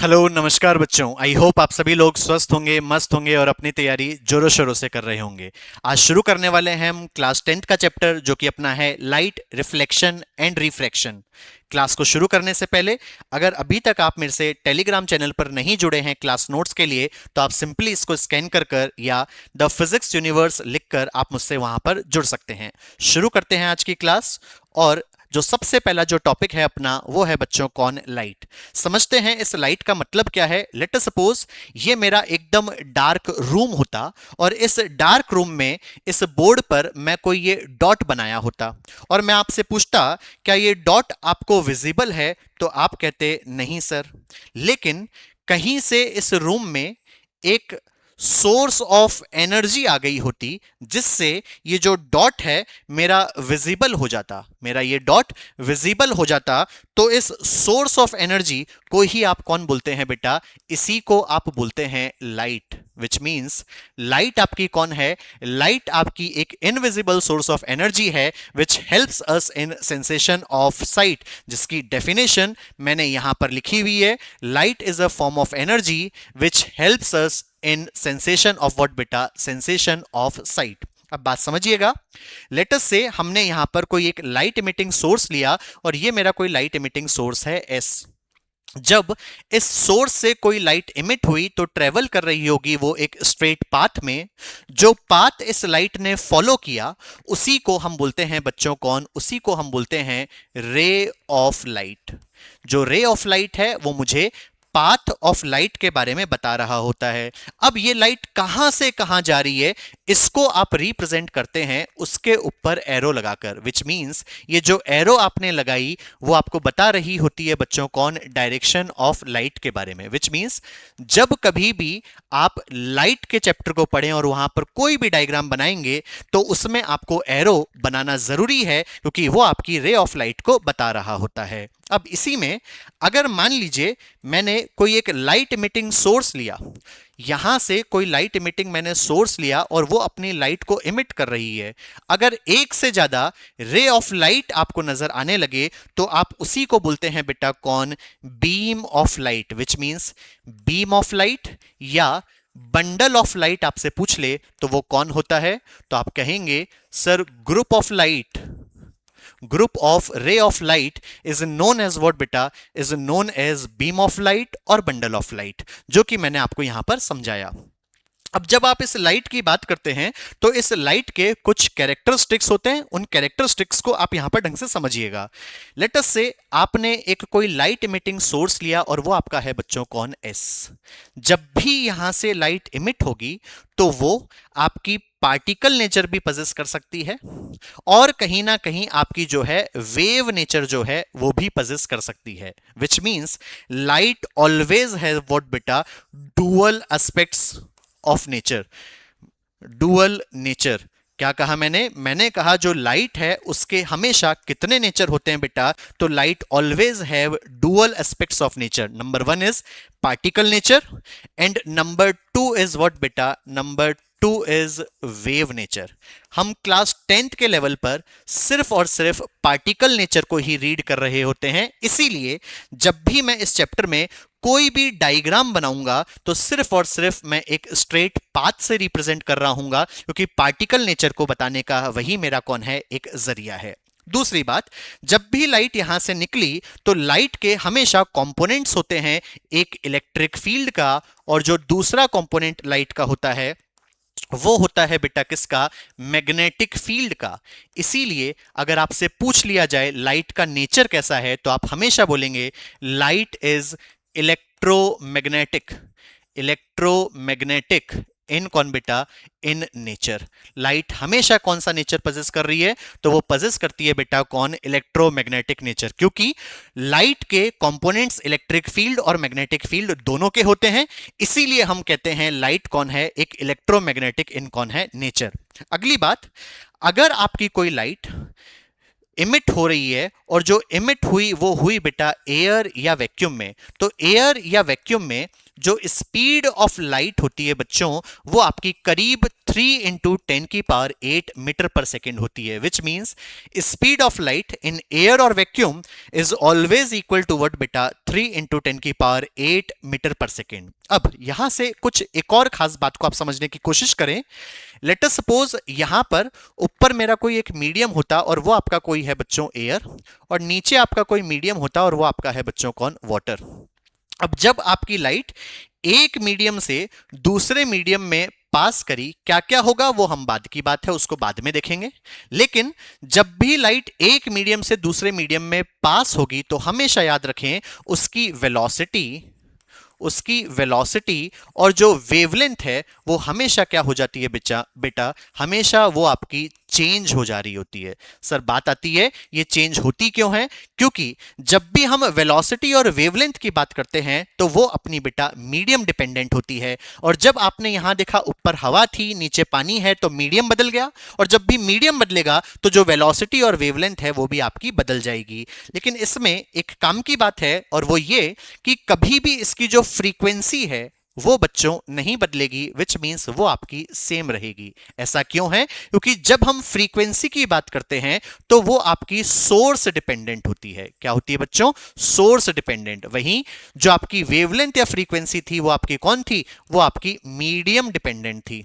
Hello नमस्कार बच्चों। I hope आप सभी लोग स्वस्थ होंगे, मस्त होंगे और अपनी तैयारी जोरों शोरों से कर रहे होंगे। आज शुरू करने वाले हैं हम क्लास 10th का चैप्टर जो कि अपना है light reflection and refraction. Class को शुरू करने से पहले अगर अभी तक आप मेरे से टेलीग्राम चैनल पर नहीं जुड़े हैं क्लास नोट्स के लिए तो आप सिंपली इसको स्कैन कर कर या द फिजिक्स यूनिवर्स लिखकर आप मुझसे वहां पर जुड़ सकते हैं। शुरू करते हैं आज की क्लास। और जो सबसे पहला जो टॉपिक है अपना वो है बच्चों कौन लाइट। समझते हैं इस लाइट का मतलब क्या है। लेट अस सपोज ये मेरा एकदम डार्क रूम होता और इस डार्क रूम में इस बोर्ड पर मैं कोई ये डॉट बनाया होता और मैं आपसे पूछता क्या ये डॉट आपको विजिबल है, तो आप कहते नहीं सर। लेकिन कहीं से इस रूम में एक सोर्स ऑफ एनर्जी आ गई होती जिससे ये जो डॉट है मेरा विजिबल हो जाता, मेरा ये डॉट विजिबल हो जाता। तो इस सोर्स ऑफ एनर्जी को ही आप कौन बोलते हैं बेटा? इसी को आप बोलते हैं लाइट। विच मीन्स लाइट आपकी कौन है? लाइट आपकी एक इनविजिबल सोर्स ऑफ एनर्जी है which helps us in sensation of sight, जिसकी डेफिनेशन मैंने यहां पर लिखी हुई है। Light is a form of energy which helps us in sensation of what बेटा? Sensation of sight. अब बात समझिएगा। लेटस से हमने यहां पर कोई एक लाइट इमिटिंग सोर्स लिया और ये मेरा कोई लाइट इमिटिंग सोर्स है एस। जब इस सोर्स से कोई लाइट इमिट हुई तो ट्रेवल कर रही होगी वो एक स्ट्रेट पाथ में। जो पाथ इस लाइट ने फॉलो किया उसी को हम बोलते हैं बच्चों कौन? उसी को हम बोलते हैं रे ऑफ लाइट। जो रे ऑफ लाइट है वो मुझे पाथ ऑफ लाइट के बारे में बता रहा होता है। अब ये लाइट कहां से कहां जा रही है इसको आप रिप्रेजेंट करते हैं उसके ऊपर एरो लगाकर। विच मींस ये जो एरो आपने लगाई वो आपको बता रही होती है बच्चों कौन? डायरेक्शन ऑफ लाइट के बारे में। विच मींस जब कभी भी आप लाइट के चैप्टर को पढ़ें और वहां पर कोई भी डायग्राम बनाएंगे तो उसमें आपको एरो बनाना जरूरी है क्योंकि वो आपकी रे ऑफ लाइट को बता रहा होता है। अब इसी में अगर मान लीजिए मैंने कोई एक लाइट इमिटिंग सोर्स लिया, यहां से कोई लाइट इमिटिंग मैंने सोर्स लिया और वो अपनी लाइट को इमिट कर रही है। अगर एक से ज्यादा रे ऑफ लाइट आपको नजर आने लगे तो आप उसी को बोलते हैं बेटा कौन? Beam of light. Which means beam of light या बंडल ऑफ लाइट आपसे पूछ ले तो वो कौन होता है? तो आप कहेंगे sir group of light, group of ray of light is known as what beta? Is known as beam of light और bundle of light, जो कि मैंने आपको यहां पर समझाया। अब जब आप इस लाइट की बात करते हैं तो इस लाइट के कुछ कैरेक्टरिस्टिक्स होते हैं, उन कैरेक्टरिस्टिक्स को आप यहां पर ढंग से समझिएगा। लेट अस से आपने एक कोई लाइट इमिटिंग सोर्स लिया और वो आपका है बच्चों कौन? एस। जब भी यहां से लाइट इमिट होगी तो वो आपकी पार्टिकल नेचर भी पजेस कर सकती है और कहीं ना कहीं आपकी जो है वेव नेचर जो है वो भी पजेस कर सकती है। Which means light always has what बेटा? Dual aspects of nature. Dual nature क्या कहा मैंने कहा जो लाइट है उसके हमेशा कितने नेचर होते हैं बेटा? तो light always have dual aspects of nature. Number one is particle nature and number two is what बेटा? Number two is wave nature. हम क्लास 10th के लेवल पर सिर्फ और सिर्फ पार्टिकल नेचर को ही रीड कर रहे होते हैं, इसीलिए जब भी मैं इस चैप्टर में कोई भी डायग्राम बनाऊंगा तो सिर्फ और सिर्फ मैं एक स्ट्रेट पाथ से रिप्रेजेंट कर रहा हूंगा क्योंकि पार्टिकल नेचर को बताने का वही मेरा कौन है? एक जरिया है। दूसरी बात, जब भी लाइट यहां से निकली तो लाइट के हमेशा कंपोनेंट्स होते हैं, एक इलेक्ट्रिक फील्ड का और जो दूसरा कंपोनेंट लाइट का होता है वो होता है बेटा किसका? मैग्नेटिक फील्ड का। इसीलिए अगर आपसे पूछ लिया जाए लाइट का नेचर कैसा है तो आप हमेशा बोलेंगे लाइट इज इलेक्ट्रोमैग्नेटिक। इलेक्ट्रोमैग्नेटिक इन कौन बेटा? In nature. लाइट हमेशा कौन सा नेचर पजेस कर रही है? तो वो पजेस करती है बेटा कौन? इलेक्ट्रोमैग्नेटिक नेचर, क्योंकि लाइट के कंपोनेंट्स इलेक्ट्रिक फील्ड और मैग्नेटिक फील्ड दोनों के होते हैं। इसीलिए हम कहते हैं लाइट कौन है? एक इलेक्ट्रोमैग्नेटिक इन कौन है? नेचर। अगली बात, अगर आपकी कोई लाइट इमिट हो रही है और जो इमिट हुई वो हुई बेटा एयर या वैक्यूम में, तो एयर या वैक्यूम में जो स्पीड ऑफ लाइट होती है बच्चों, वो आपकी करीब 3 इंटू 10 की पावर 8 मीटर पर सेकेंड होती है, which means speed of light in air और vacuum is always equal to what बेटा, 3 इंटू 10 की पावर 8 मीटर पर सेकेंड। अब यहां से कुछ एक और खास बात को आप समझने की कोशिश करें। लेट अस सपोज यहां पर ऊपर मेरा कोई एक मीडियम होता और वो आपका कोई है बच्चों एयर, और नीचे आपका कोई मीडियम होता और वो आपका है बच्चों कौन, वाटर। अब जब आपकी लाइट एक मीडियम से दूसरे मीडियम में पास करी, क्या क्या होगा वो हम बाद की बात है, उसको बाद में देखेंगे। लेकिन जब भी लाइट एक मीडियम से दूसरे मीडियम में पास होगी तो हमेशा याद रखें उसकी वेलोसिटी और जो वेवलेंथ है वो हमेशा क्या हो जाती है बेटा, हमेशा वो आपकी चेंज हो जा रही होती है। सर बात आती है ये चेंज होती क्यों है? क्योंकि जब भी हम वेलोसिटी और वेवलेंथ की बात करते हैं तो वो अपनी बेटा मीडियम डिपेंडेंट होती है। और जब आपने यहां देखा ऊपर हवा थी नीचे पानी है तो मीडियम बदल गया, और जब भी मीडियम बदलेगा तो जो वेलोसिटी और वेवलेंथ है वो भी आपकी बदल जाएगी। लेकिन इसमें एक काम की बात है और वो ये कि कभी भी इसकी जो फ्रीक्वेंसी है वो बच्चों नहीं बदलेगी, विच मींस वो आपकी सेम रहेगी। ऐसा क्यों है? क्योंकि जब हम फ्रीक्वेंसी की बात करते हैं तो वो आपकी सोर्स डिपेंडेंट होती है। क्या होती है बच्चों? Source dependent. वहीं जो आपकी वेवलेंथ या फ्रीक्वेंसी थी वो आपकी कौन थी? वो आपकी मीडियम डिपेंडेंट थी,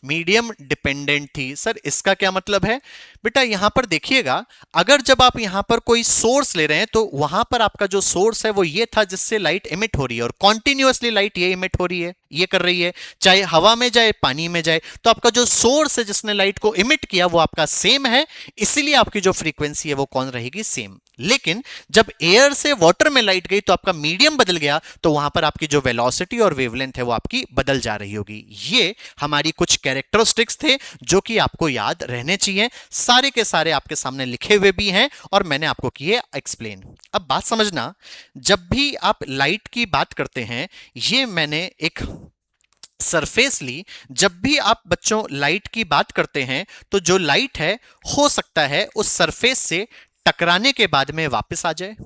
मीडियम डिपेंडेंट थी। सर इसका क्या मतलब है? बेटा यहां पर देखिएगा, अगर जब आप यहां पर कोई सोर्स ले रहे हैं तो वहां पर आपका जो सोर्स है वो ये था जिससे लाइट इमिट हो रही है, और कॉन्टिन्यूअसली लाइट ये इमिट हो रही है, ये कर रही है, चाहे हवा में जाए पानी में जाए, तो आपका जो सोर्स है जिसने लाइट को इमिट किया वो आपका सेम है, इसीलिए आपकी जो फ्रीक्वेंसी है वो कौन रहेगी? सेम। लेकिन जब एयर से वाटर में लाइट गई तो आपका मीडियम बदल गया, तो वहां पर आपकी जो वेलोसिटी और वेवलेंथ है वो आपकी बदल जा रही होगी। ये हमारी कुछ कैरेक्टरिस्टिक्स थे जो कि आपको याद रहने चाहिए। सारे के सारे आपके सामने लिखे हुए भी हैं और मैंने आपको किए एक्सप्लेन। अब बात समझना, जब भी आप लाइट की बात करते हैं, ये मैंने एक सरफेस ली, जब भी आप बच्चों लाइट की बात करते हैं तो जो लाइट है हो सकता है उस सरफेस से टकराने के बाद में वापस आ जाए,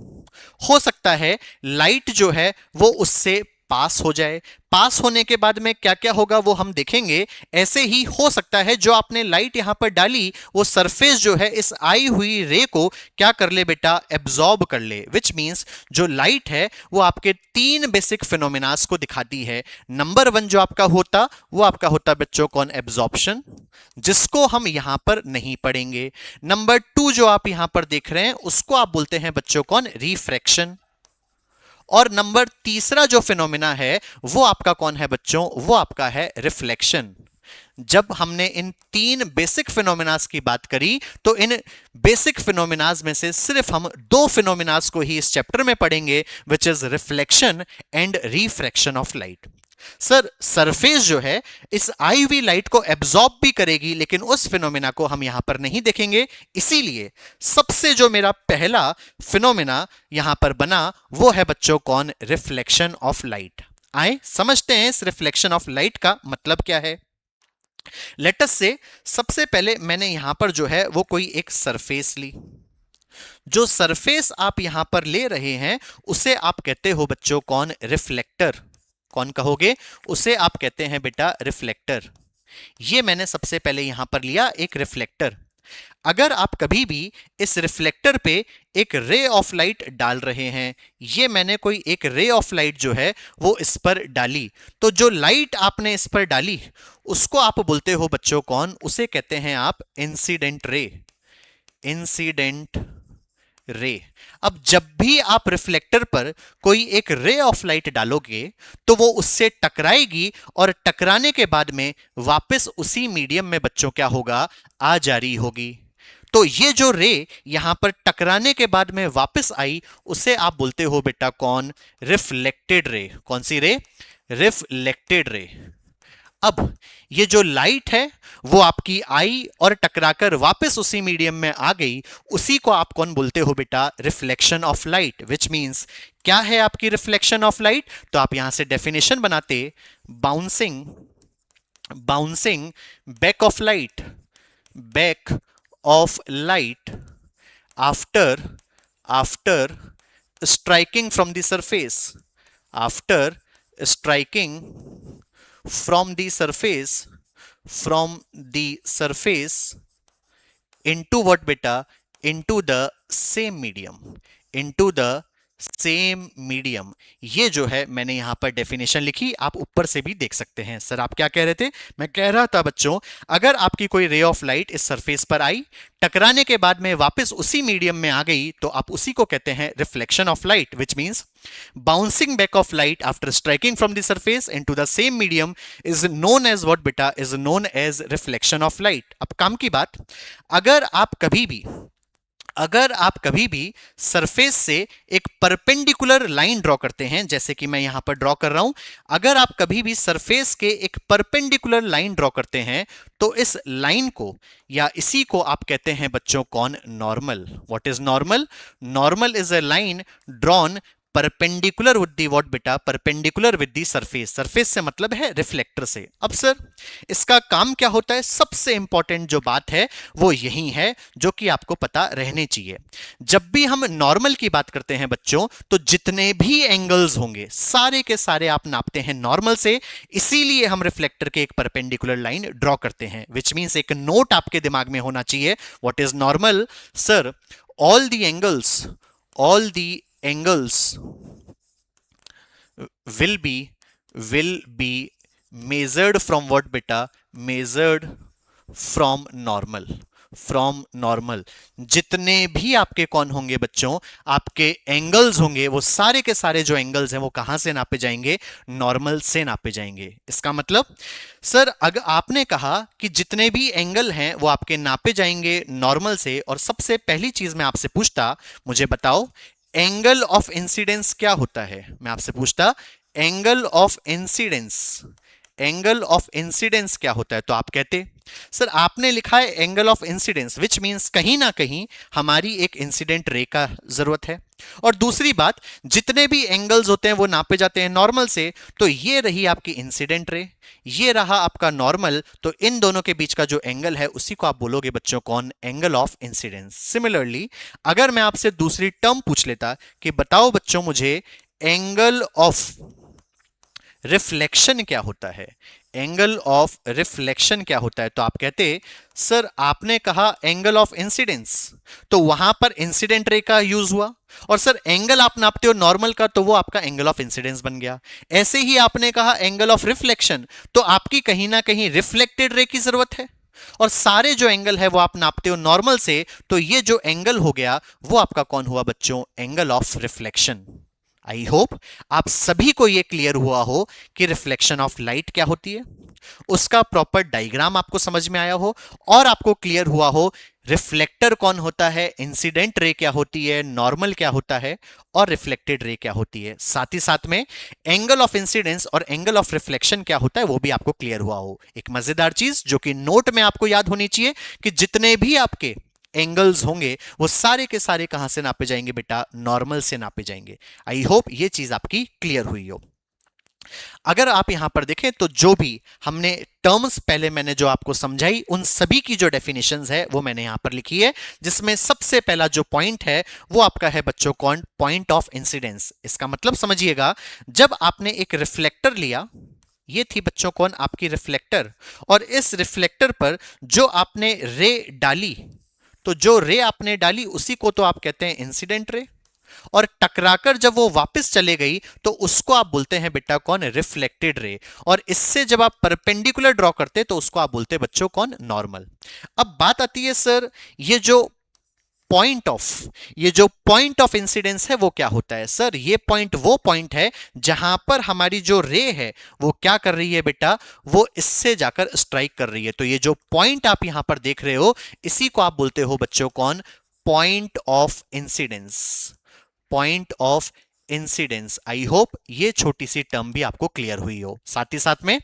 हो सकता है लाइट जो है वो उससे पास हो जाए, पास होने के बाद में क्या क्या होगा वो हम देखेंगे। ऐसे ही हो सकता है जो आपने लाइट यहां पर डाली वो सरफेस जो है इस आई हुई रे को क्या कर ले बेटा, एब्जॉर्ब कर ले, विच मींस जो लाइट है वो आपके तीन बेसिक फिनोमिनास को दिखाती है। नंबर वन जो आपका होता वो आपका होता बच्चों कौन, एब्जॉर्प्शन, जिसको हम यहां पर नहीं पढ़ेंगे। नंबर टू जो आप यहां पर देख रहे हैं उसको आप बोलते हैं बच्चों कौन, रिफ्रैक्शन। और नंबर तीसरा जो फिनोमिना है वो आपका कौन है बच्चों, वो आपका है रिफ्लेक्शन। जब हमने इन तीन बेसिक फिनोमिनास की बात करी तो इन बेसिक फिनोमिनास में से सिर्फ हम दो फिनोमिनास को ही इस चैप्टर में पढ़ेंगे, which is reflection and refraction of light. Sir surface जो है इस आई हुई लाइट को एब्जॉर्ब भी करेगी, लेकिन उस फिनोमिना को हम यहां पर नहीं देखेंगे। इसीलिए सबसे जो मेरा पहला फिनोमिना यहां पर बना वो है बच्चों कौन, रिफ्लेक्शन ऑफ लाइट। आए समझते हैं इस रिफ्लेक्शन ऑफ लाइट का मतलब क्या है। लेटस से सबसे पहले मैंने यहां पर जो है वो कोई एक सरफेस ली, जो सरफेस आप यहां पर ले रहे हैं उसे आप कहते हो बच्चों कौन, रिफ्लेक्टर। कौन कहोगे? उसे आप कहते हैं बेटा रिफ्लेक्टर। ये मैंने सबसे पहले यहां पर लिया एक रिफ्लेक्टर। अगर आप कभी भी इस रिफ्लेक्टर पे एक रे ऑफ लाइट डाल रहे हैं, ये मैंने कोई एक रे ऑफ लाइट जो है वो इस पर डाली, तो जो लाइट आपने इस पर डाली उसको आप बोलते हो बच्चों कौन, उसे कहते हैं आप इंसिडेंट रे, इंसिडेंट रे। अब जब भी आप रिफ्लेक्टर पर कोई एक रे ऑफ लाइट डालोगे तो वो उससे टकराएगी और टकराने के बाद में वापस उसी मीडियम में बच्चों क्या होगा, आ जा रही होगी। तो ये जो रे यहां पर टकराने के बाद में वापस आई उसे आप बोलते हो बेटा कौन, रिफ्लेक्टेड रे। कौन सी रे? Reflected ray. अब ये जो लाइट है वो आपकी आई और टकराकर वापस उसी मीडियम में आ गई, उसी को आप कौन बोलते हो बेटा, reflection of light. Which means क्या है आपकी रिफ्लेक्शन ऑफ लाइट? तो आप यहां से डेफिनेशन बनाते, bouncing, bouncing back of light, back of light after striking from the surface, after striking from the surface into what beta, into the same medium। ये जो है मैंने यहां पर डेफिनेशन लिखी, आप ऊपर से भी देख सकते हैं। सर आप क्या कह रहे थे? मैं कह रहा था बच्चों, अगर आपकी कोई रे ऑफ लाइट इस सरफेस पर आई, टकराने के बाद में वापस उसी मीडियम में आ गई, तो आप उसी को कहते हैं reflection of light, which means bouncing back of light after striking from the surface into the same medium is known as what beta, is known as reflection of light। अब काम की बात, अगर आप कभी भी सरफेस से एक परपेंडिकुलर लाइन ड्रॉ करते हैं, जैसे कि मैं यहां पर ड्रॉ कर रहा हूं, अगर आप कभी भी सरफेस के एक परपेंडिकुलर लाइन ड्रॉ करते हैं, तो इस लाइन को या इसी को आप कहते हैं बच्चों कौन? Normal. What is normal? Normal is a line drawn perpendicular with the what बेटा, perpendicular with the surface. Surface से मतलब है रिफ्लेक्टर से। अब सर इसका काम क्या होता है? सबसे इंपॉर्टेंट जो बात है वो यही है जो कि आपको पता रहने चाहिए। जब भी हम नॉर्मल की बात करते हैं बच्चों, तो जितने भी एंगल्स होंगे सारे के सारे आप नापते हैं नॉर्मल से, इसीलिए हम रिफ्लेक्टर के एक परपेंडिकुलर लाइन ड्रॉ करते हैं, विच मींस एक नोट आपके दिमाग में होना चाहिए। What is normal? Sir all the angles will be measured from what beta, measured from normal। जितने भी आपके कौन होंगे बच्चों, आपके एंगल्स होंगे, वो सारे के सारे जो एंगल्स हैं वो कहां से नापे जाएंगे? नॉर्मल से नापे जाएंगे। इसका मतलब सर अगर आपने कहा कि जितने भी एंगल हैं वो आपके नापे जाएंगे नॉर्मल से, और सबसे पहली चीज मैं आपसे पूछता, मुझे बताओ एंगल ऑफ इंसिडेंस क्या होता है? मैं आपसे पूछता एंगल ऑफ इंसिडेंस क्या होता है, तो आप कहते सर आपने लिखा है angle of incidence, which means कहीं ना कहीं हमारी एक इंसिडेंट रे का जरूरत है। और दूसरी बात, जितने भी एंगल्स होते हैं वो नापे जाते हैं नॉर्मल से, तो ये रही आपकी इंसिडेंट रे, ये रहा आपका नॉर्मल, तो इन दोनों के बीच का जो एंगल है उसी को आप बोलोगे बच्चों कौन? Angle of incidence. सिमिलरली अगर मैं आपसे दूसरी टर्म पूछ लेता कि बताओ बच्चों मुझे एंगल ऑफ रिफ्लेक्शन क्या होता है, एंगल ऑफ रिफ्लेक्शन क्या होता है, तो आप कहते सर आपने कहा एंगल ऑफ इंसिडेंस, तो वहां पर इंसिडेंट रे का यूज हुआ, और सर एंगल आप नापते हो नॉर्मल का, तो वो आपका एंगल ऑफ इंसिडेंस बन गया। ऐसे ही आपने कहा एंगल ऑफ रिफ्लेक्शन, तो आपकी कहीं ना कहीं रिफ्लेक्टेड रे की जरूरत है, और सारे जो एंगल है वो आप नापते हो नॉर्मल से, तो ये जो एंगल हो गया वो आपका कौन हुआ बच्चों? Angle of reflection. I hope आप सभी को यह क्लियर हुआ हो कि रिफ्लेक्शन ऑफ लाइट क्या होती है, उसका प्रॉपर डायग्राम आपको समझ में आया हो, और आपको क्लियर हुआ हो रिफ्लेक्टर कौन होता है, इंसिडेंट रे क्या होती है, नॉर्मल क्या होता है, और रिफ्लेक्टेड रे क्या होती है। साथ ही साथ में एंगल ऑफ इंसिडेंस और एंगल ऑफ रिफ्लेक्शन क्या होता है वो भी आपको क्लियर हुआ हो। एक मजेदार चीज जो कि नोट में आपको याद होनी चाहिए कि जितने भी आपके एंगल्स होंगे वो सारे के सारे कहां से नापे जाएंगे बेटा? नॉर्मल से नापे जाएंगे। आई होप ये चीज आपकी क्लियर हुई हो। अगर आप यहां पर देखें तो जो भी हमने टर्म्स पहले मैंने जो आपको समझाई, उन सभी की जो डेफिनेशंस है वो मैंने यहां पर लिखी है, जिसमें सबसे पहला जो पॉइंट है वो आपका है बच्चों कौन? Point of incidence. इसका मतलब समझिएगा, जब आपने एक रिफ्लेक्टर लिया, ये थी बच्चों कौन? आपकी रिफ्लेक्टर, और इस रिफ्लेक्टर पर जो आपने रे डाली, तो जो रे आपने डाली उसी को तो आप कहते हैं इंसिडेंट रे, और टकराकर जब वो वापस चले गई तो उसको आप बोलते हैं बेटा कौन? Reflected ray. और इससे जब आप परपेंडिकुलर ड्रॉ करते तो उसको आप बोलते बच्चों कौन? नॉर्मल। अब बात आती है सर ये जो पॉइंट ऑफ इंसिडेंस है वो क्या होता है? सर ये पॉइंट वो पॉइंट है जहां पर हमारी जो रे है वो क्या कर रही है बेटा? वो इससे जाकर स्ट्राइक कर रही है। तो ये जो पॉइंट आप यहां पर देख रहे हो इसी को आप बोलते हो बच्चों कौन? Point of incidence. Point of incidence. I hope ये छोटी सी टर्म भी आपको क्लियर हुई हो। साथ ही साथ में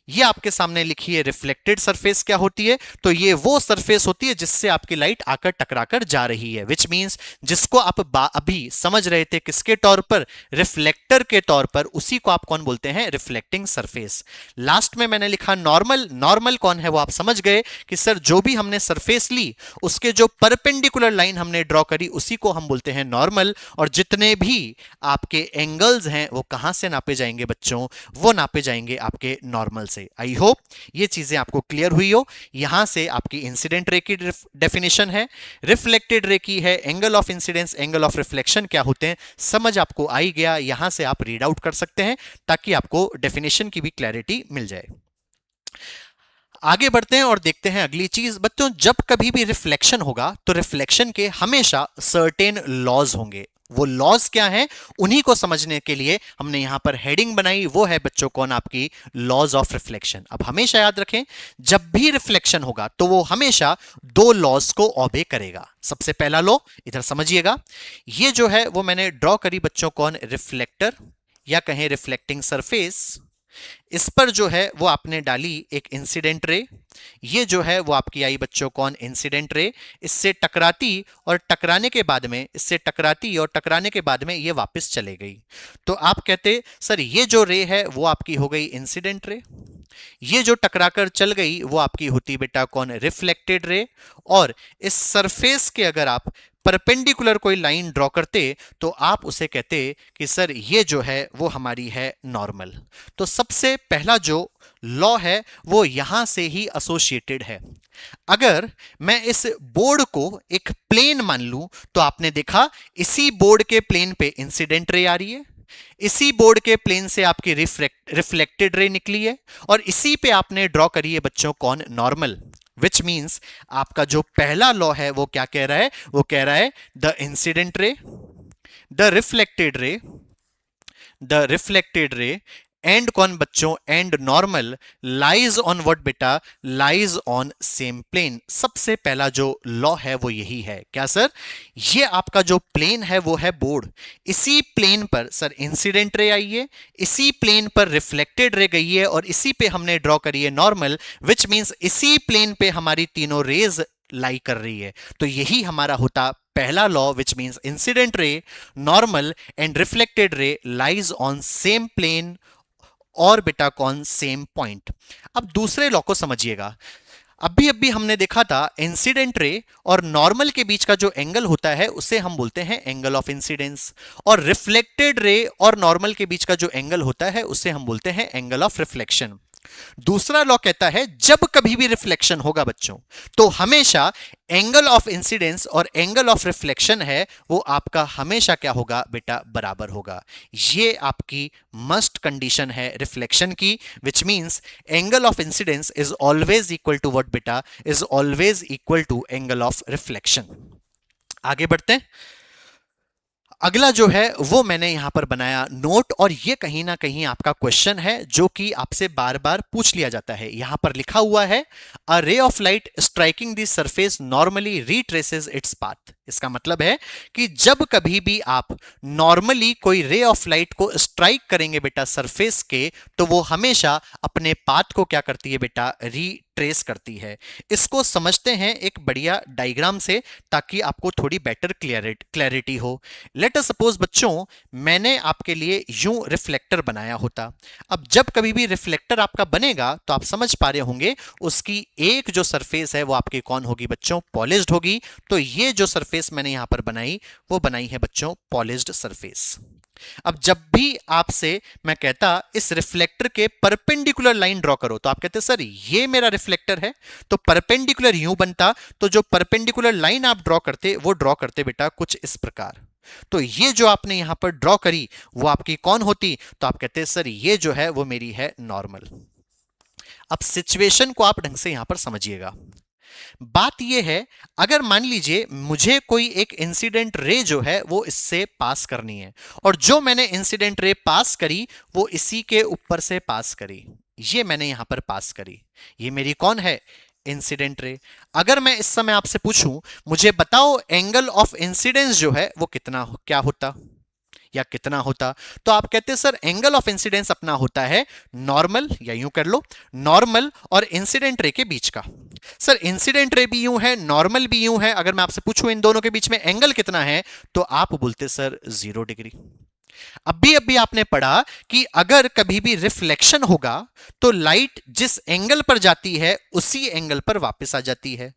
ये आपके सामने लिखी है रिफ्लेक्टेड सरफेस क्या होती है, तो ये वो सरफेस होती है जिससे आपकी लाइट आकर टकराकर जा रही है, विच मींस जिसको आप अभी समझ रहे थे किसके तौर पर, रिफ्लेक्टर के तौर पर, उसी को आप कौन बोलते हैं, रिफ्लेक्टिंग सरफेस। लास्ट में मैंने लिखा नॉर्मल। नॉर्मल कौन है वो आप समझ गए कि सर जो भी हमने सरफेस ली उसके जो परपेंडिकुलर लाइन हमने ड्रॉ करी उसी को हम बोलते हैं नॉर्मल, और जितने भी आपके एंगल्स हैं वो कहां से नापे जाएंगे बच्चों, वो नापे जाएंगे आपके नॉर्मल से। आई होप ये चीजें आपको क्लियर हुई हो। यहां से आपकी इंसिडेंट रे की डेफिनेशन है, रिफ्लेक्टेड रे की है, angle of incidence, angle of reflection क्या होते हैं, समझ आपको आई गया। यहां से आप रीड आउट कर सकते हैं ताकि आपको डेफिनेशन की भी क्लैरिटी मिल जाए। आगे बढ़ते हैं और देखते हैं अगली चीज। बच्चों जब कभी भी रिफ्लेक्शन होगा तो रिफ्लेक्शन के हमेशा सर्टेन लॉज होंगे। वो लॉज क्या हैं, उन्हीं को समझने के लिए हमने यहां पर हेडिंग बनाई, वो है बच्चों कौन, आपकी लॉज ऑफ रिफ्लेक्शन। अब हमेशा याद रखें जब भी रिफ्लेक्शन होगा तो वो हमेशा दो लॉज को ओबे करेगा। सबसे पहला लॉ इधर समझिएगा, ये जो है वो मैंने ड्रॉ करी बच्चों कौन, रिफ्लेक्टर या कहें रिफ्लेक्टिंग सरफेस। इस पर जो है वो आपने डाली एक इंसिडेंट रे, ये जो है वो आपकी आई बच्चों कौन, इंसिडेंट रे। इससे टकराती और टकराने के बाद में, इससे टकराती और टकराने के बाद में ये वापस चले गई, तो आप कहते सर ये जो रे है वो आपकी हो गई इंसिडेंट रे, ये जो टकराकर चल गई वो आपकी होती बेटा कौन, रिफ्लेक्टेड रे। और इस सरफेस के अगर आप परपेंडिकुलर कोई लाइन ड्रॉ करते तो आप उसे कहते कि सर ये जो है वो हमारी है नॉर्मल। तो सबसे पहला जो लॉ है वो यहां से ही एसोसिएटेड है। अगर मैं इस बोर्ड को एक प्लेन मान लूं तो आपने देखा इसी बोर्ड के प्लेन पे इंसिडेंट रे आ रही है, इसी बोर्ड के प्लेन से आपकी रिफ्लेक्टेड रे निकली है, और इसी पे आपने ड्रॉ करी है बच्चों कौन, नॉर्मल। विच मींस आपका जो पहला लॉ है वो क्या कह रहा है, वो कह रहा है the incident ray, the reflected ray, the reflected ray and कौन बच्चों, and normal lies on what बेटा, लाइज ऑन सेम प्लेन। सबसे पहला जो लॉ है वो यही है, क्या सर, ये आपका जो प्लेन है वो है बोर्ड, इसी प्लेन पर सर इंसिडेंट रे आई है, इसी प्लेन पर रिफ्लेक्टेड रे गई है, और इसी पे हमने ड्रॉ करी है नॉर्मल, विच मींस इसी प्लेन पे हमारी तीनों रेज लाई कर रही है। तो यही हमारा होता पहला law, which means incident ray, normal and reflected ray lies on same plane और बेटा कौन, सेम पॉइंट। अब दूसरे लॉ को समझिएगा। अभी अभी हमने देखा था इंसिडेंट रे और नॉर्मल के बीच का जो एंगल होता है उसे हम बोलते हैं एंगल ऑफ इंसिडेंस, और रिफ्लेक्टेड रे और नॉर्मल के बीच का जो एंगल होता है उसे हम बोलते हैं एंगल ऑफ रिफ्लेक्शन। दूसरा लॉ कहता है जब कभी भी रिफ्लेक्शन होगा बच्चों तो हमेशा एंगल ऑफ इंसिडेंस और एंगल ऑफ रिफ्लेक्शन है वो आपका हमेशा क्या होगा बेटा, बराबर होगा। ये आपकी मस्ट कंडीशन है रिफ्लेक्शन की, which means angle of incidence is always equal to what बेटा, is always equal to angle of reflection. आगे बढ़ते हैं। अगला जो है वो मैंने यहां पर बनाया नोट, और ये कहीं ना कहीं आपका क्वेश्चन है जो कि आपसे बार बार पूछ लिया जाता है। यहां पर लिखा हुआ है a ray of light striking the surface normally retraces its path. इसका मतलब है कि जब कभी भी आप नॉर्मली कोई रे ऑफ लाइट को स्ट्राइक करेंगे बेटा सरफेस के, तो वो हमेशा अपने पाथ को क्या करती है बेटा, ट्रेस करती है। इसको समझते हैं एक बढ़िया डायग्राम से ताकि आपको थोड़ी बेटर क्लैरिटी हो। लेट अस सपोज बच्चों मैंने आपके लिए यूं रिफ्लेक्टर बनाया होता। अब जब कभी भी रिफ्लेक्टर आपका बनेगा तो आप समझ पा रहे होंगे उसकी एक जो सरफेस है वो आपकी कौन होगी बच्चों, पॉलिश्ड होगी। तो ये जो सरफेस मैंने यहां पर बनाई वो बनाई है बच्चों पॉलिश्ड सरफेस। अब जब भी आपसे मैं कहता इस रिफ्लेक्टर के परपेंडिकुलर लाइन ड्रॉ करो तो आप कहते सर ये मेरा रिफ्लेक्टर है, तो परपेंडिकुलर यूं बनता, तो जो परपेंडिकुलर लाइन आप ड्रॉ करते वो ड्रॉ करते बेटा कुछ इस प्रकार। तो ये जो आपने यहां पर ड्रॉ करी वो आपकी कौन होती, तो आप कहते सर ये जो है वो मेरी है नॉर्मल। अब सिचुएशन को आप ढंग से यहां पर समझिएगा। बात यह है अगर मान लीजिए मुझे कोई एक इंसिडेंट रे जो है वो इससे पास करनी है, और जो मैंने इंसिडेंट रे पास करी वो इसी के ऊपर से पास करी, ये मैंने यहां पर पास करी, ये मेरी कौन है, इंसिडेंट रे। अगर मैं इस समय आपसे पूछूं मुझे बताओ एंगल ऑफ इंसिडेंस जो है वो कितना क्या होता, या कितना होता? तो आप कहते हैं सर एंगल ऑफ इंसिडेंस अपना होता है नॉर्मल, या यूं कर लो नॉर्मल और इंसिडेंट रे के बीच का। सर इंसिडेंट रे भी यूं है, नॉर्मल भी यूं है, अगर मैं आपसे पूछूं इन दोनों के बीच में एंगल कितना है, तो आप बोलते सर 0 डिग्री। अभी आपने पढ़ा कि अगर कभी भी रिफ्लेक्शन होगा तो लाइट जिस एंगल पर जाती है उसी एंगल पर वापस आ जाती है।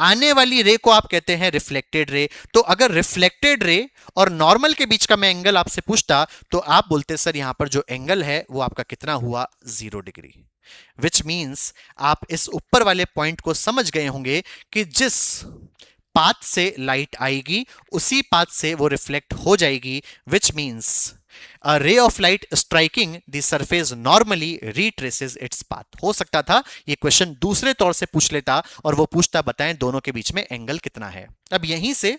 आने वाली रे को आप कहते हैं रिफ्लेक्टेड रे। तो अगर रिफ्लेक्टेड रे और नॉर्मल के बीच का मैं एंगल आपसे पूछता तो आप बोलते सर यहां पर जो एंगल है वो आपका कितना हुआ? 0 डिग्री। विच मींस आप इस ऊपर वाले पॉइंट को समझ गए होंगे कि जिस पाथ से लाइट आएगी उसी पाथ से वो रिफ्लेक्ट हो जाएगी, which means a ray of light striking the surface normally retraces its path। हो सकता था ये क्वेश्चन दूसरे तौर से पूछ लेता और वो पूछता बताएं दोनों के बीच में एंगल कितना है। अब यहीं से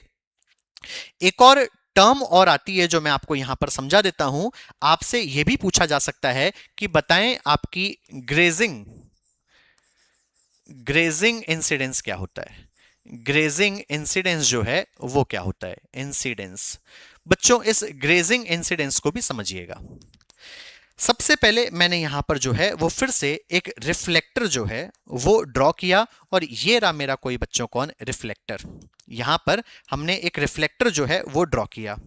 एक और टर्म और आती है जो मैं आपको यहां पर समझा देता हूं। आपसे यह भी पूछा जा सकता है कि बताएं आपकी ग्रेजिंग इंसिडेंस क्या होता है? ग्रेजिंग इंसिडेंस जो है वो क्या होता है? इंसिडेंस। बच्चों इस ग्रेजिंग इंसिडेंस को भी समझिएगा। सबसे पहले मैंने यहां पर जो है वो फिर से एक रिफ्लेक्टर जो है वो ड्रॉ किया, और ये रहा मेरा कोई बच्चों कौन? रिफ्लेक्टर। यहां पर हमने एक रिफ्लेक्टर जो है वो ड्रॉ किया।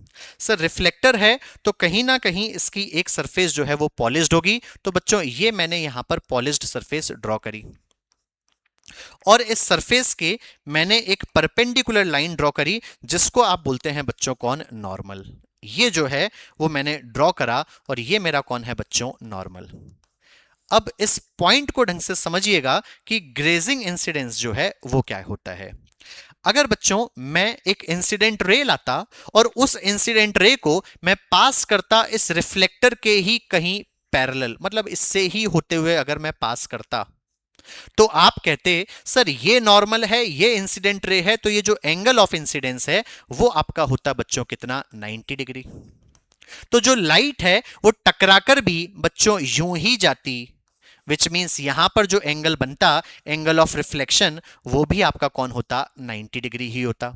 सर रिफ्लेक्टर है तो कहीं ना कहीं इसकी एक सरफेस जो है वो पॉलिश्ड होगी, तो बच्चों ये मैंने यहां पर पॉलिश्ड सरफेस ड्रॉ करी, और इस सरफेस के मैंने एक परपेंडिकुलर लाइन ड्रॉ करी जिसको आप बोलते हैं बच्चों कौन? नॉर्मल। ये जो है वो मैंने ड्रॉ करा और ये मेरा कौन है बच्चों? नॉर्मल। अब इस पॉइंट को ढंग से समझिएगा कि ग्रेजिंग इंसिडेंस जो है वो क्या होता है। अगर बच्चों मैं एक इंसिडेंट रे लाता और उस इंसिडेंट रे को मैं पास करता इस रिफ्लेक्टर के ही कहीं पैरेलल, मतलब इससे ही होते हुए अगर मैं पास करता, तो आप कहते सर ये नॉर्मल है, ये इंसिडेंट रे है, तो ये जो एंगल ऑफ इंसिडेंस है वो आपका होता बच्चों कितना? 90 डिग्री। तो जो लाइट है वो टकराकर भी बच्चों यूं ही जाती, विच मींस यहां पर जो एंगल बनता, एंगल ऑफ रिफ्लेक्शन, वो भी आपका कौन होता? 90 डिग्री ही होता।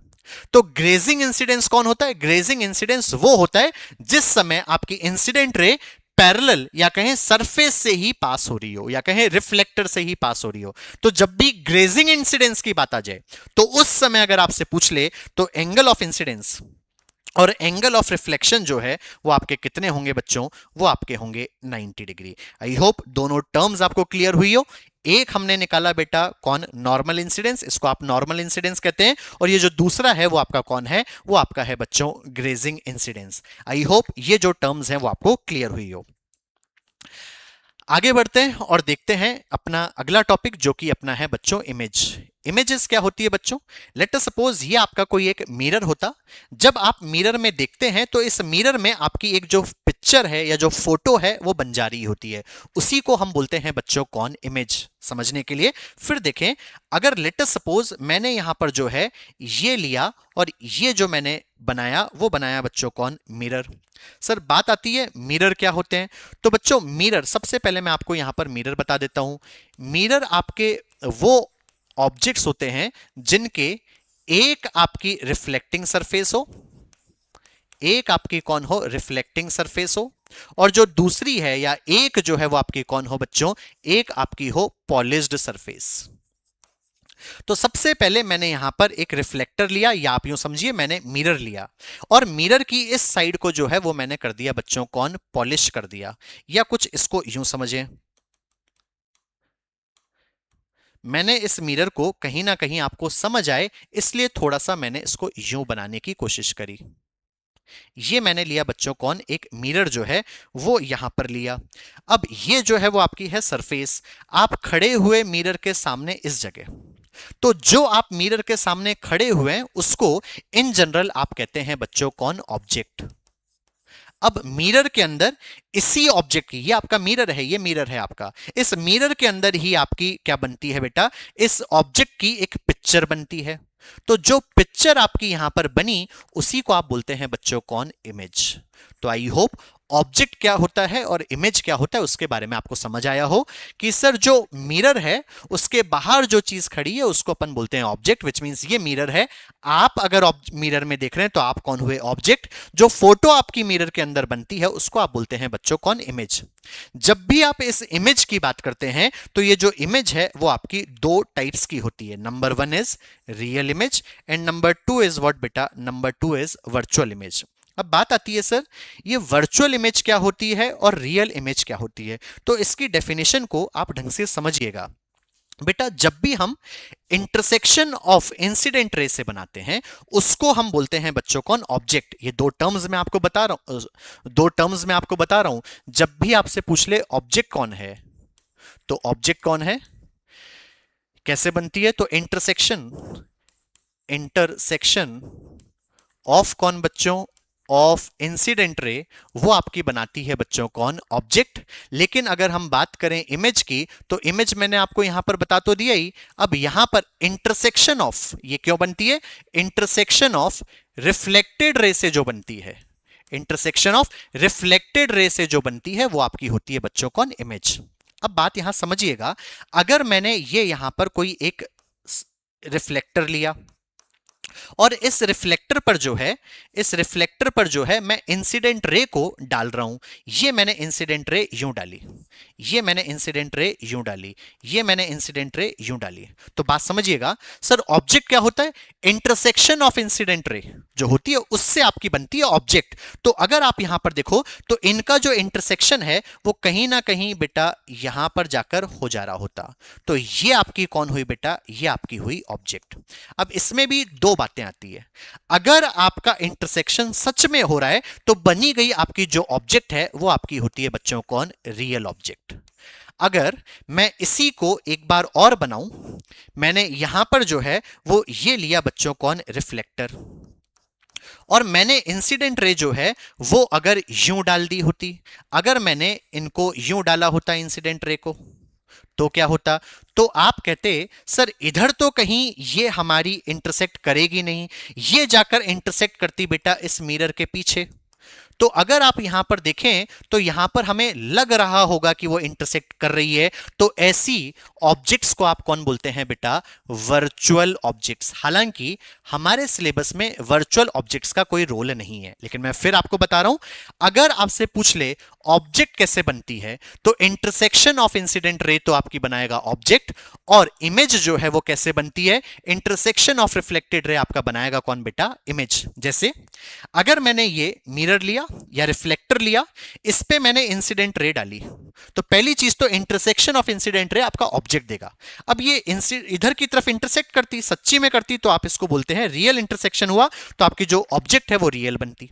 तो ग्रेजिंग इंसिडेंस कौन होता है? ग्रेजिंग इंसिडेंस वो होता है जिस समय आपकी इंसिडेंट रे पैरेलल या कहें सरफेस से ही पास हो रही हो, या कहें रिफ्लेक्टर से ही पास हो रही हो। तो जब भी ग्रेजिंग इंसिडेंस की बात आ जाए तो उस समय अगर आपसे पूछ ले तो एंगल ऑफ इंसिडेंस और एंगल ऑफ रिफ्लेक्शन जो है वो आपके कितने होंगे बच्चों? वो आपके होंगे 90 डिग्री। आई होप दोनों टर्म्स आपको क्लियर हुई हो। एक हमने निकाला बेटा कौन? नॉर्मल इंसिडेंस, इसको आप नॉर्मल इंसिडेंस कहते हैं, और ये जो दूसरा है वो आपका कौन है? वो आपका है बच्चों ग्रेजिंग इंसिडेंस। आई होप ये जो टर्म्स हैं वो आपको क्लियर हुई हो। आगे बढ़ते हैं और देखते हैं अपना अगला टॉपिक जो कि अपना है बच्चों इमेज। इमेजेस क्या होती है बच्चों? लेट अस सपोज ये आपका कोई एक मिरर होता। जब आप मिरर में देखते हैं तो इस मिरर में आपकी एक जो पिक्चर है या जो फोटो है वो बन जा रही होती है, उसी को हम बोलते हैं बच्चों कौन? इमेज। समझने के लिए फिर देखें, अगर लेट अस सपोज मैंने यहां पर जो है ये लिया और ये जो मैंने बनाया वो बनाया बच्चों कौन? मिरर। सर बात आती है मिरर क्या होते हैं, तो बच्चों मिरर, सबसे पहले मैं आपको यहां पर मिरर बता देता हूं। मिरर आपके वो ऑब्जेक्ट्स होते हैं जिनके एक आपकी रिफ्लेक्टिंग सरफेस हो, एक आपकी कौन हो? रिफ्लेक्टिंग सरफेस हो, और जो दूसरी है या एक जो है वो आपकी कौन हो बच्चों? एक आपकी हो पॉलिश्ड सरफेस। तो सबसे पहले मैंने यहां पर एक रिफ्लेक्टर लिया, या आप यूं समझिए मैंने मिरर लिया, और मिरर की इस साइड को जो है वो मैंने कर दिया बच्चों कौन? पॉलिश कर दिया, या कुछ इसको यूं समझें, मैंने इस मिरर को कहीं ना कहीं आपको समझ आए इसलिए थोड़ा सा मैंने इसको यूं बनाने की कोशिश करी। ये मैंने लिया बच्चों कौन? एक मिरर जो है वो यहां पर लिया। अब ये जो है वो आपकी है सरफेस। आप खड़े हुए मिरर के सामने इस जगह, तो जो आप मिरर के सामने खड़े हुए हैं उसको इन जनरल आप कहते हैं बच्चों कौन? ऑब्जेक्ट। अब मिरर के अंदर इसी ऑब्जेक्ट की, ये आपका मिरर है, ये मिरर है आपका, इस मिरर के अंदर ही आपकी क्या बनती है बेटा? इस ऑब्जेक्ट की एक पिक्चर बनती है। तो जो पिक्चर आपकी यहां पर बनी उसी को आप बोलते हैं बच्चों कौन, इमेज। तो आई होप ऑब्जेक्ट क्या होता है और इमेज क्या होता है उसके बारे में आपको समझ आया हो कि सर जो मिरर है उसके बाहर जो चीज खड़ी है उसको अपन बोलते हैं ऑब्जेक्ट, विच मींस ये मिरर है। आप अगर मिरर में देख रहे हैं तो आप कौन हुए, ऑब्जेक्ट। जो फोटो आपकी मिरर के अंदर बनती है उसको आप बोलते हैं बच्चों कौन, इमेज। जब भी आप इस इमेज की बात करते हैं तो ये जो इमेज है वो आपकी दो टाइप्स की होती है। Number one is real image and number two is what बेटा, number two is virtual image. अब बात आती है सर ये वर्चुअल इमेज क्या होती है और रियल इमेज क्या होती है। तो इसकी डेफिनेशन को आप ढंग से समझिएगा बेटा। जब भी हम इंटरसेक्शन ऑफ इंसिडेंट रे से बनाते हैं उसको हम बोलते हैं बच्चों कौन, ऑब्जेक्ट। ये दो टर्म्स में आपको बता रहा हूं, जब भी आपसे पूछ ले ऑब्जेक्ट कौन है तो ऑब्जेक्ट कौन है, कैसे बनती है, तो इंटरसेक्शन, इंटरसेक्शन ऑफ कौन बच्चों, ऑफ इंसिडेंट रे, वो आपकी बनाती है बच्चों कौन, ऑब्जेक्ट। लेकिन अगर हम बात करें इमेज की तो इमेज मैंने आपको यहां पर बता तो दिया ही। अब यहां पर इंटरसेक्शन ऑफ ये क्यों बनती है, इंटरसेक्शन ऑफ रिफ्लेक्टेड रे से जो बनती है, इंटरसेक्शन ऑफ रिफ्लेक्टेड रे से जो बनती है वो आपकी होती है बच्चों कौन, इमेज। अब बात यहां समझिएगा, अगर मैंने ये यहां पर कोई एक रिफ्लेक्टर लिया और इस रिफ्लेक्टर पर जो है, इस रिफ्लेक्टर पर जो है मैं इंसिडेंट रे को डाल रहा हूं, ये मैंने इंसिडेंट रे यूं डाली, ये मैंने इंसिडेंट रे यूं डाली, ये मैंने इंसिडेंट रे यूं डाली। तो बात समझिएगा सर, ऑब्जेक्ट क्या होता है, इंटरसेक्शन ऑफ इंसिडेंट रे जो होती है उससे आपकी बनती है ऑब्जेक्ट। तो अगर आप यहां पर देखो तो इनका जो इंटरसेक्शन है वो कहीं ना कहीं बेटा यहां पर जाकर हो जा रहा होता, तो ये आपकी कौन हुई बेटा, ये आपकी हुई ऑब्जेक्ट। अब इसमें भी दो बातें आती है, अगर आपका इंटरसेक्शन सच में हो रहा है तो बनी गई आपकी जो ऑब्जेक्ट है वो आपकी होती है बच्चों कौन, रियल ऑब्जेक्ट। अगर मैं इसी को एक बार और बनाऊं, मैंने यहां पर जो है वो ये लिया बच्चों कौन, रिफ्लेक्टर, और मैंने इंसिडेंट रे जो है वो अगर यूं डाल दी होती, अगर मैंने इनको यूं डाला होता इंसिडेंट रे को तो क्या होता, तो आप कहते सर इधर तो कहीं ये हमारी इंटरसेक्ट करेगी नहीं, ये जाकर इंटरसेक्ट करती बेटा इस मिरर के पीछे। तो अगर आप यहां पर देखें तो यहां पर हमें लग रहा होगा कि वो इंटरसेक्ट कर रही है, तो ऐसी ऑब्जेक्ट्स को आप कौन बोलते हैं बेटा, वर्चुअल ऑब्जेक्ट्स। हालांकि हमारे सिलेबस में वर्चुअल ऑब्जेक्ट्स का कोई रोल नहीं है, लेकिन मैं फिर आपको बता रहा हूं, अगर आपसे पूछ ले ऑब्जेक्ट कैसे बनती है तो इंटरसेक्शन ऑफ इंसिडेंट रे तो आपकी बनाएगा ऑब्जेक्ट, और इमेज जो है वो कैसे बनती है, इंटरसेक्शन ऑफ रिफ्लेक्टेड रे आपका बनाएगा कौन बेटा, इमेज। जैसे अगर मैंने ये मिरर लिया या रिफ्लेक्टर लिया, इस पे मैंने इंसिडेंट रे डाली, तो पहली चीज तो इंटरसेक्शन ऑफ इंसिडेंट रे आपका ऑब्जेक्ट देगा। अब ये इधर की तरफ इंटरसेक्ट करती, सच्ची में करती, तो आप इसको बोलते हैं रियल इंटरसेक्शन हुआ, तो आपकी जो ऑब्जेक्ट है वो रियल बनती।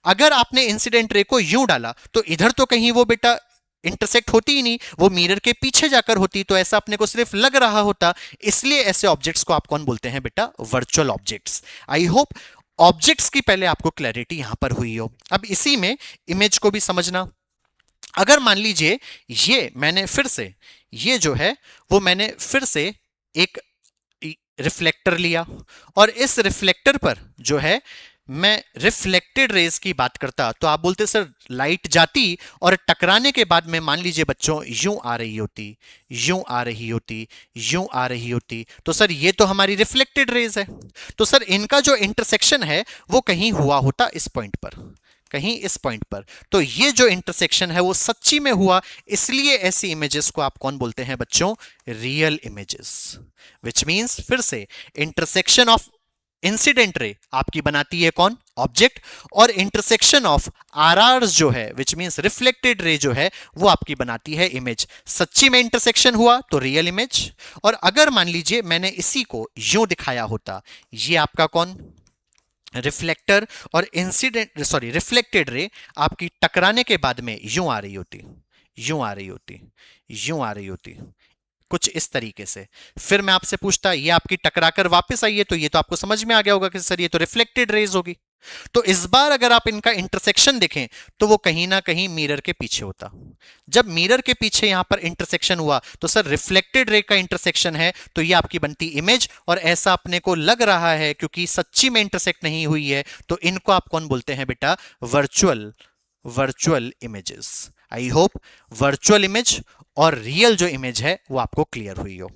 अगर आपने इंसिडेंट रे को यूं डाला तो इधर तो कहीं वो बेटा इंटरसेक्ट होती ही नहीं, वो मिरर के पीछे जाकर होती, तो ऐसा अपने को सिर्फ लग रहा होता, इसलिए ऐसे ऑब्जेक्ट्स को आप कौन बोलते हैं बेटा, virtual objects. I hope objects की पहले आपको क्लैरिटी यहां पर हुई हो। अब इसी में इमेज को भी समझना, अगर मान लीजिए ये मैंने फिर से, ये जो है वो मैंने फिर से एक रिफ्लेक्टर लिया और इस रिफ्लेक्टर पर जो है मैं रिफ्लेक्टेड रेज की बात करता, तो आप बोलते सर लाइट जाती और टकराने के बाद में मान लीजिए बच्चों यूं आ रही होती, यूं आ रही होती, यूं आ रही होती, तो सर ये तो हमारी रिफ्लेक्टेड रेज है, तो सर इनका जो इंटरसेक्शन है वो कहीं हुआ होता इस पॉइंट पर, कहीं इस पॉइंट पर, तो ये जो इंटरसेक्शन है वो सच्ची में हुआ, इसलिए ऐसी इमेजेस को आप कौन बोलते हैं बच्चों, रियल इमेजेस। विच मींस फिर से इंटरसेक्शन ऑफ इंसिडेंट रे आपकी बनाती है कौन, ऑब्जेक्ट, और इंटरसेक्शन ऑफ आरआर्स जो है विच मींस रिफ्लेक्टेड रे जो है वो आपकी बनाती है इमेज। सच्ची में इंटरसेक्शन हुआ तो रियल इमेज, और अगर मान लीजिए मैंने इसी को यूं दिखाया होता, ये आपका कौन, रिफ्लेक्टर, और इंसिडेंट सॉरी रिफ्लेक्टेड रे आपकी टकराने के बाद में यूं आ रही होती, यूं आ रही होती, यूं आ रही होती, कुछ इस तरीके से। फिर मैं आपसे पूछता ये आपकी टकराकर वापस आई है, तो ये तो आपको समझ में आ गया होगा कि सर ये तो रिफ्लेक्टेड रेज होगी। तो इस बार अगर आप इनका इंटरसेक्शन देखें तो वो कहीं ना कहीं मिरर के पीछे होता। जब मिरर के पीछे यहां पर इंटरसेक्शन हुआ तो सर रिफ्लेक्टेड रे का इंटरसेक्शन है, तो ये आपकी बनती इमेज, और ऐसा अपने को लग रहा है क्योंकि सच्ची में इंटरसेक्ट नहीं हुई है, तो इनको आप कौन बोलते हैं बेटा? Virtual virtual images. I hope virtual image और रियल जो इमेज है वो आपको क्लियर हुई हो।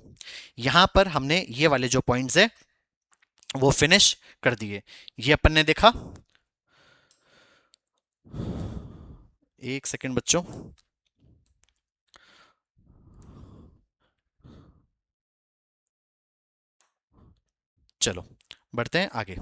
यहां पर हमने ये वाले जो पॉइंट्स है वो फिनिश कर दिए। ये अपन ने देखा। एक सेकंड बच्चों, चलो बढ़ते हैं आगे।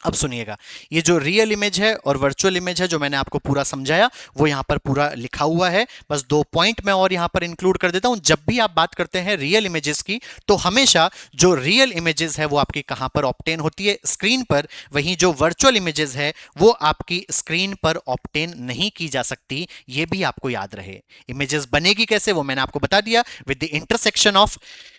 अब सुनिएगा, ये जो रियल इमेज है और वर्चुअल इमेज है जो मैंने आपको पूरा समझाया वो यहां पर पूरा लिखा हुआ है। बस दो पॉइंट मैं और यहां पर इंक्लूड कर देता हूं। जब भी आप बात करते हैं रियल इमेजेस की, तो हमेशा जो रियल इमेजेस है वो आपकी कहां पर ऑब्टेन होती है? स्क्रीन पर। वहीं जो वर्चुअल इमेजेस है वो आपकी स्क्रीन पर ऑब्टेन नहीं की जा सकती। ये भी आपको याद रहे। इमेजेस बनेगी कैसे वो मैंने आपको बता दिया। With the intersection of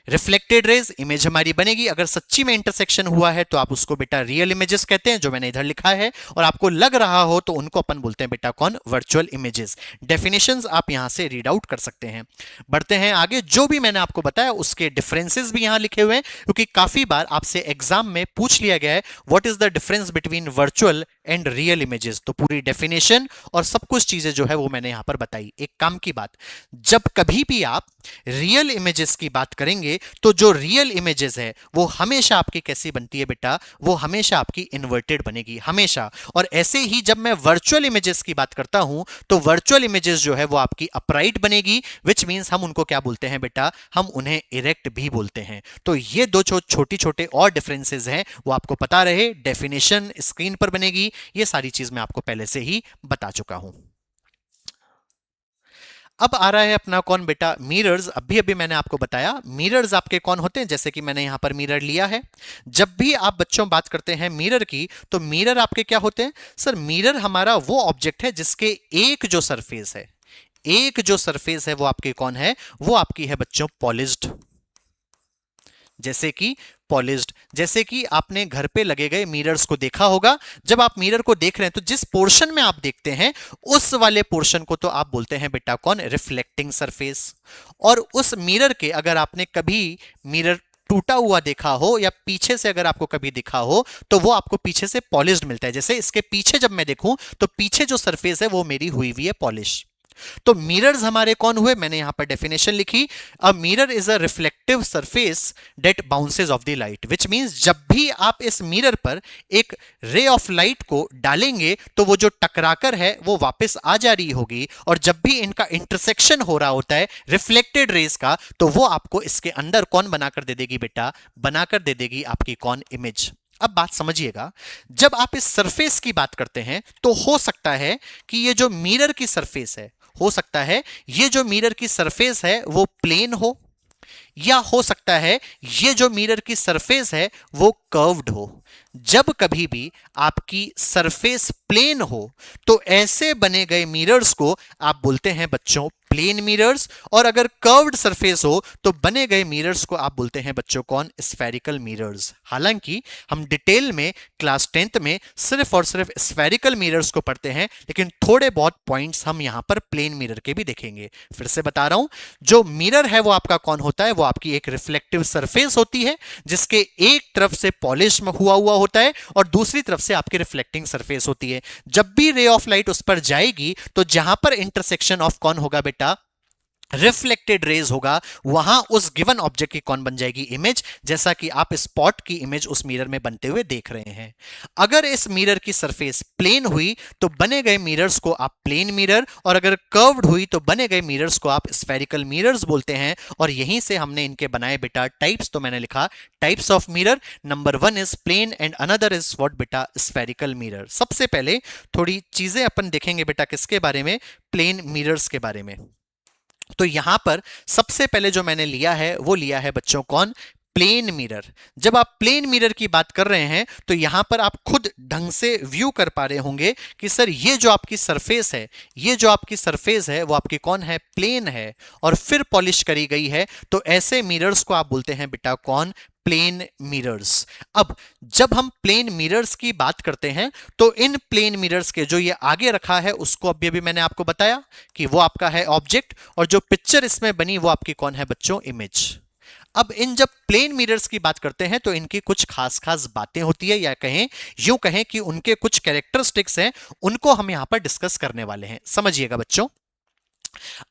reflected raise image हमारी बनेगी। अगर सच्ची में इंटरसेक्शन हुआ है तो आप उसको बेटा रियल इमेजेस कहते हैं, जो मैंने इधर लिखा है, और आपको लग रहा हो तो उनको अपन बोलते हैं बेटा कौन? Virtual images. डेफिनेशंस आप यहां से रीड आउट कर सकते हैं। बढ़ते हैं आगे। जो भी मैंने आपको बताया उसके डिफरेंसेस भी यहां लिखे हुए हैं, क्योंकि काफी बार आपसे एग्जाम में पूछ लिया गया है what is the difference between virtual and real images. तो पूरी डेफिनेशन और सब कुछ चीजें जो है वो मैंने यहां पर बताई। एक काम की बात, जब कभी भी आप रियल इमेजेस की बात करेंगे तो जो रियल इमेजेस है वो हमेशा आपकी कैसी बनती है बेटा? वो हमेशा आपकी इन्वर्टेड बनेगी, हमेशा। और ऐसे ही जब मैं वर्चुअल इमेजेस की बात करता हूं तो वर्चुअल इमेजेस जो है वो आपकी अपराइट बनेगी, विच मींस हम उनको क्या बोलते हैं बेटा? हम उन्हें इरेक्ट भी बोलते हैं। तो ये दो छोटी छोटे और डिफरेंसेस हैं, वो आपको पता रहे। डेफिनेशन स्क्रीन पर बनेगी, ये सारी चीज मैं आपको पहले से ही बता चुका हूं। अब आ रहा है अपना कौन बेटा? मिरर्स। अभी अभी मैंने आपको बताया मिरर्स आपके कौन होते हैं, जैसे कि मैंने यहां पर मिरर लिया है। जब भी आप बच्चों बात करते हैं मिरर की, तो मिरर आपके क्या होते हैं? सर मिरर हमारा वो ऑब्जेक्ट है जिसके एक जो सरफेस है, एक जो सरफेस है वो आपकी कौन है? वो आपकी है बच्चों पॉलिश्ड। जैसे कि पॉलिश्ड, जैसे कि आपने घर पे लगे गए मिरर्स को देखा होगा। जब आप मिरर को देख रहे हैं तो जिस पोर्शन में आप देखते हैं उस वाले पोर्शन को तो आप बोलते हैं बेटा कौन? Reflecting surface. और उस मिरर के अगर आपने कभी मिरर टूटा हुआ देखा हो या पीछे से अगर आपको कभी दिखा हो तो वो आपको पीछे से पॉलिश्ड मिलता है। जैसे इसके पीछे जब मैं देखूं तो पीछे जो सरफेस है वो मेरी हुई हुई है पॉलिश। तो मिरर्स हमारे कौन हुए? मैंने यहां पर डेफिनेशन लिखी। A mirror is a reflective surface that bounces of the light, which means जब भी आप इस मिरर पर एक रे ऑफ लाइट को डालेंगे तो वो जो टकराकर है वो वापस आ जा रही होगी, और जब भी इनका इंटरसेक्शन हो रहा होता है रिफ्लेक्टेड रेस का, तो वो आपको इसके अंदर कौन बनाकर दे देगी बेटा? बनाकर दे देगी आपकी कौन? इमेज। अब बात समझिएगा, जब आप इस सरफेस की बात करते हैं तो हो सकता है कि ये जो मिरर की सरफेस है, हो सकता है ये जो मिरर की सरफेस है वो प्लेन हो, या हो सकता है ये जो मिरर की सरफेस है वो कर्व्ड हो। जब कभी भी आपकी सरफेस प्लेन हो तो ऐसे बने गए मिरर्स को आप बोलते हैं बच्चों प्लेन मिरर्स, और अगर कर्व्ड सरफेस हो तो बने गए मिरर्स को आप बोलते हैं बच्चों कौन? Spherical mirrors. हालांकि हम डिटेल में क्लास 10th में सिर्फ और सिर्फ स्फेरिकल मिरर्स को पढ़ते हैं, लेकिन थोड़े बहुत पॉइंट्स हम यहां पर प्लेन मिरर के भी देखेंगे। फिर से बता रहा हूं, जो मिरर है वो आपका कौन होता है? वो आपकी एक रिफ्लेक्टिव सरफेस होती है जिसके एक तरफ से पॉलिश हुआ हुआ होता है और दूसरी तरफ से आपकी रिफ्लेक्टिंग सरफेस होती है। जब भी रे ऑफ लाइट उस पर जाएगी तो जहां पर इंटरसेक्शन ऑफ कौन होगा बेटा? रिफ्लेक्टेड रेज होगा, वहां उस गिवन ऑब्जेक्ट की कौन बन जाएगी? इमेज। जैसा कि आप स्पॉट की इमेज उस मिरर में बनते हुए देख रहे हैं। अगर इस मिरर की सरफेस प्लेन हुई तो बने गए मिरर्स को आप प्लेन मिरर, और अगर कर्व्ड हुई तो बने गए मिरर्स को आप स्फेरिकल मिरर्स बोलते हैं। और यहीं से हमने इनके बनाए बेटा टाइप्स। तो मैंने लिखा types of mirror, number 1 is plane and another is what बेटा? Spherical mirror. सबसे पहले थोड़ी चीजें अपन देखेंगे बेटा किसके बारे में? प्लेन मिरर्स के बारे में। तो यहां पर सबसे पहले जो मैंने लिया है वो लिया है बच्चों कौन? Plane mirror. जब आप प्लेन मिरर की बात कर रहे हैं तो यहां पर आप खुद ढंग से व्यू कर पा रहे होंगे कि सर ये जो आपकी सरफेस है, ये जो आपकी सरफेस है वो आपकी कौन है, प्लेन है, और फिर पॉलिश करी गई है। तो ऐसे मिरर्स को आप बोलते हैं बेटा कौन, प्लेन मिरर्स। अब जब हम प्लेन मिरर्स की बात करते हैं तो इन प्लेन मिरर्स के जो ये आगे रखा है उसको अभी अभी मैंने आपको बताया कि वो आपका है ऑब्जेक्ट, और जो पिक्चर इसमें बनी वो आपकी कौन है बच्चों, इमेज। अब इन जब प्लेन मिरर्स की बात करते हैं तो इनकी कुछ खास खास बातें होती है, या कहें यूं कहें कि उनके कुछ कैरेक्टरिस्टिक्स हैं, उनको हम यहां पर डिस्कस करने वाले हैं। समझिएगा बच्चों,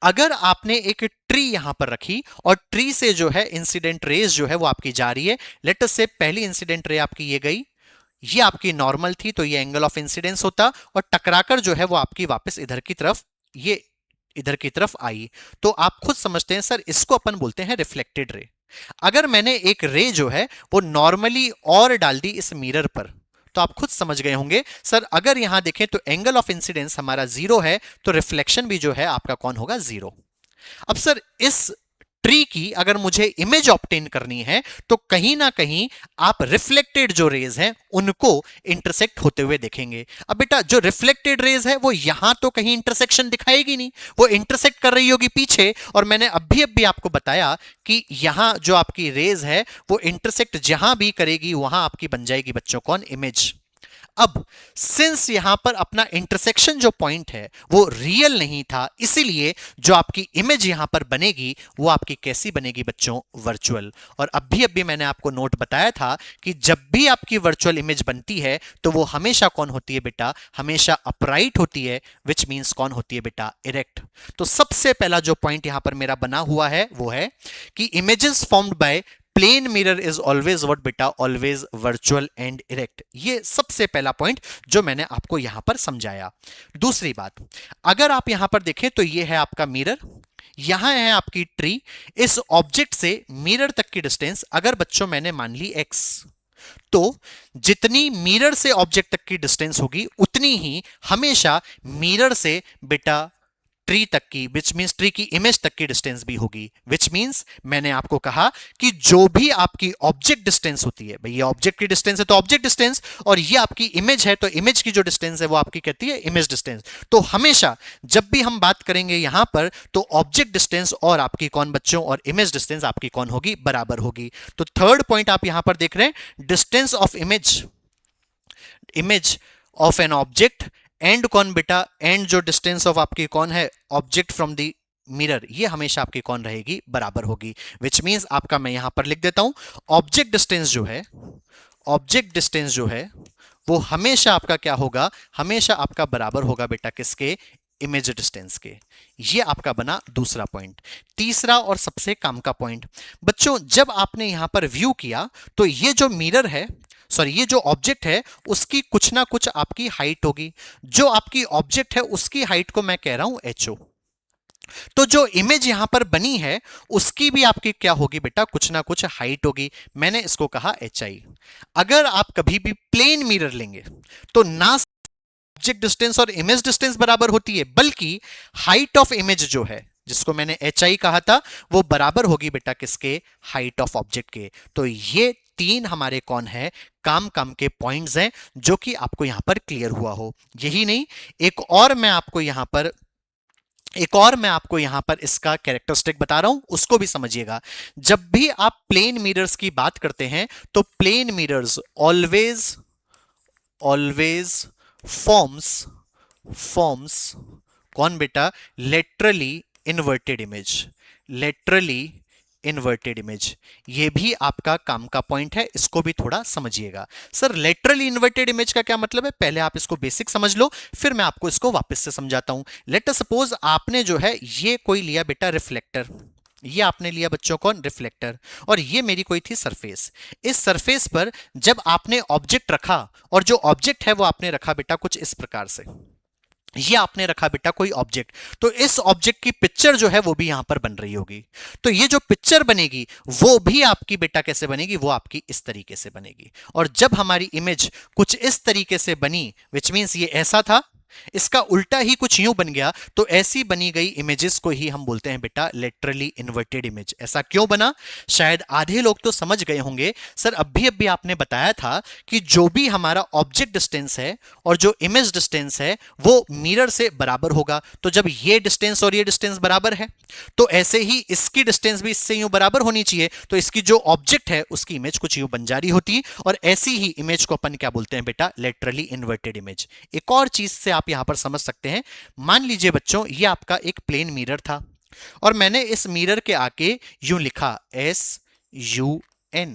अगर आपने एक ट्री यहां पर रखी और ट्री से जो है इंसिडेंट रेज जो है वो आपकी जा रही है, लेट अस से पहली इंसिडेंट रे आपकी ये गई, ये आपकी नॉर्मल थी तो ये एंगल ऑफ इंसिडेंस होता, और टकराकर जो है वो आपकी वापस इधर की तरफ, ये इधर की तरफ आई। तो आप खुद समझते हैं सर इसको अपन बोलते हैं रिफ्लेक्टेड रे। अगर मैंने एक रे जो है वो नॉर्मली और डाल दी इस मिरर पर, तो आप खुद समझ गए होंगे सर अगर यहां देखें तो एंगल ऑफ इंसिडेंस हमारा 0 है, तो रिफ्लेक्शन भी जो है आपका कौन होगा, 0। अब सर इस ट्री की अगर मुझे इमेज ऑब्टेन करनी है तो कहीं ना कहीं आप रिफ्लेक्टेड जो रेज हैं उनको इंटरसेक्ट होते हुए देखेंगे। अब बेटा जो रिफ्लेक्टेड रेज है वो यहां तो कहीं इंटरसेक्शन दिखाएगी नहीं, वो इंटरसेक्ट कर रही होगी पीछे, और मैंने अभी आपको बताया कि यहां जो आपकी रेज है वो इंटरसेक्ट जहां भी करेगी वहां आपकी बन जाएगी बच्चों कौन, इमेज। अब सिंस यहां पर अपना इंटरसेक्शन जो पॉइंट है वो रियल नहीं था, इसीलिए जो आपकी इमेज यहां पर बनेगी वो आपकी कैसी बनेगी बच्चों, वर्चुअल। और अभी मैंने आपको नोट बताया था कि जब भी आपकी वर्चुअल इमेज बनती है तो वो हमेशा कौन होती है बेटा, हमेशा अपराइट होती है, विच मींस कौन होती है बेटा, इरेक्ट। तो सबसे पहला जो पॉइंट यहां पर मेरा बना हुआ है वो है कि images formed by plane mirror is always what बेटा, ऑलवेज वर्चुअल एंड इरेक्ट। ये सबसे पहला पॉइंट जो मैंने आपको यहां पर समझाया। दूसरी बात, अगर आप यहां पर देखें तो ये है आपका मिरर, यहां है आपकी ट्री, इस ऑब्जेक्ट से मिरर तक की डिस्टेंस अगर बच्चों मैंने मान ली x, तो जितनी मिरर से ऑब्जेक्ट तक की डिस्टेंस होगी उतनी ही हमेशा मिरर से बेटा ट्री तक की, विच मींस ट्री की इमेज तक की डिस्टेंस भी होगी। विच मींस मैंने आपको कहा कि जो भी आपकी ऑब्जेक्ट डिस्टेंस होती है, भाई ये ऑब्जेक्ट की डिस्टेंस है तो ऑब्जेक्ट डिस्टेंस, और ये आपकी इमेज है तो इमेज की जो डिस्टेंस है वो आपकी कहती है इमेज डिस्टेंस। तो हमेशा जब भी हम बात करेंगे यहां पर तो ऑब्जेक्ट डिस्टेंस और आपकी कौन बच्चों, और इमेज डिस्टेंस आपकी कौन होगी, बराबर होगी। तो थर्ड पॉइंट आप यहां पर देख रहे हैं, distance of image of an object and कौन बेटा, एंड जो डिस्टेंस ऑफ आपकी कौन है, ऑब्जेक्ट फ्रॉम द मिरर, ये हमेशा आपकी कौन रहेगी, बराबर होगी। विच मींस आपका मैं यहां पर लिख देता हूं, ऑब्जेक्ट डिस्टेंस जो है, ऑब्जेक्ट डिस्टेंस जो है वो हमेशा आपका क्या होगा, हमेशा आपका बराबर होगा बेटा किसके, इमेज डिस्टेंस के। ये आपका बना दूसरा पॉइंट। तीसरा और सबसे काम का पॉइंट बच्चों, जब आपने यहां पर व्यू किया तो ये जो मिरर है, सॉरी ये जो ऑब्जेक्ट है उसकी कुछ ना कुछ आपकी हाइट होगी। जो आपकी ऑब्जेक्ट है उसकी हाइट को मैं कह रहा हूं HO। तो जो इमेज यहां पर बनी है उसकी भी आपकी क्या होगी बेटा, कुछ ना कुछ हाइट होगी, मैंने इसको कहा HI। अगर आप कभी भी प्लेन मिरर लेंगे तो ना ऑब्जेक्ट डिस्टेंस और इमेज डिस्टेंस बराबर होती है, बल्कि हाइट ऑफ इमेज जो है जिसको मैंने HI कहा था वो बराबर होगी बेटा किसके, हाइट ऑफ ऑब्जेक्ट के। तो ये तीन हमारे कौन है, काम काम के पॉइंट्स हैं जो कि आपको यहां पर क्लियर हुआ हो। यही नहीं, एक और मैं आपको यहां पर इसका कैरेक्टरिस्टिक बता रहा हूं, उसको भी समझिएगा। जब भी आप प्लेन मिरर्स की बात करते हैं तो प्लेन मिरर्स ऑलवेज फॉर्म्स कौन बेटा, लेटरली इन्वर्टेड इमेज। ये भी आपका काम का पॉइंट है, इसको भी थोड़ा समझिएगा। सर लेटरली इन्वर्टेड इमेज का क्या मतलब है, पहले आप इसको बेसिक समझ लो फिर मैं आपको इसको वापस से समझाता हूं। लेट अस सपोज आपने जो है ये कोई लिया बेटा रिफ्लेक्टर, ये आपने लिया बच्चों कौन, रिफ्लेक्टर, और ये मेरी कोई थी सरफेस। इस सरफेस पर जब आपने ऑब्जेक्ट रखा, और जो ऑब्जेक्ट है वो आपने रखा बेटा कुछ इस प्रकार से, ये आपने रखा बेटा कोई ऑब्जेक्ट, तो इस ऑब्जेक्ट की पिक्चर जो है वो भी यहां पर बन रही होगी। तो ये जो पिक्चर बनेगी वो भी आपकी बेटा कैसे बनेगी, वो आपकी इस तरीके से बनेगी। और जब हमारी इमेज कुछ इस तरीके से बनी, विच मींस ये ऐसा था, इसका उल्टा ही कुछ यूं बन गया, तो ऐसी बनी गई इमेजेस को ही हम बोलते हैं बेटा लेटरली इन्वर्टेड इमेज। ऐसा क्यों बना? शायद आधे लोग तो समझ गए होंगे, सर अभी अभी आपने बताया था कि जो भी हमारा ऑब्जेक्ट डिस्टेंस है और जो इमेज डिस्टेंस है वो मिरर से बराबर होगा। तो जब ये डिस्टेंस और ये डिस्टेंस बराबर है, तो ऐसे ही इसकी डिस्टेंस भी इससे यूं बराबर होनी चाहिए, तो इसकी जो ऑब्जेक्ट है उसकी इमेज कुछ यूं बन जा रही होती, और ऐसी ही इमेज को अपन क्या बोलते हैं बेटा? Laterally inverted image. एक और चीज से आप यहां पर समझ सकते हैं, मान लीजिए बच्चों ये आपका एक प्लेन मिरर था और मैंने इस मिरर के आके यूं लिखा SUN।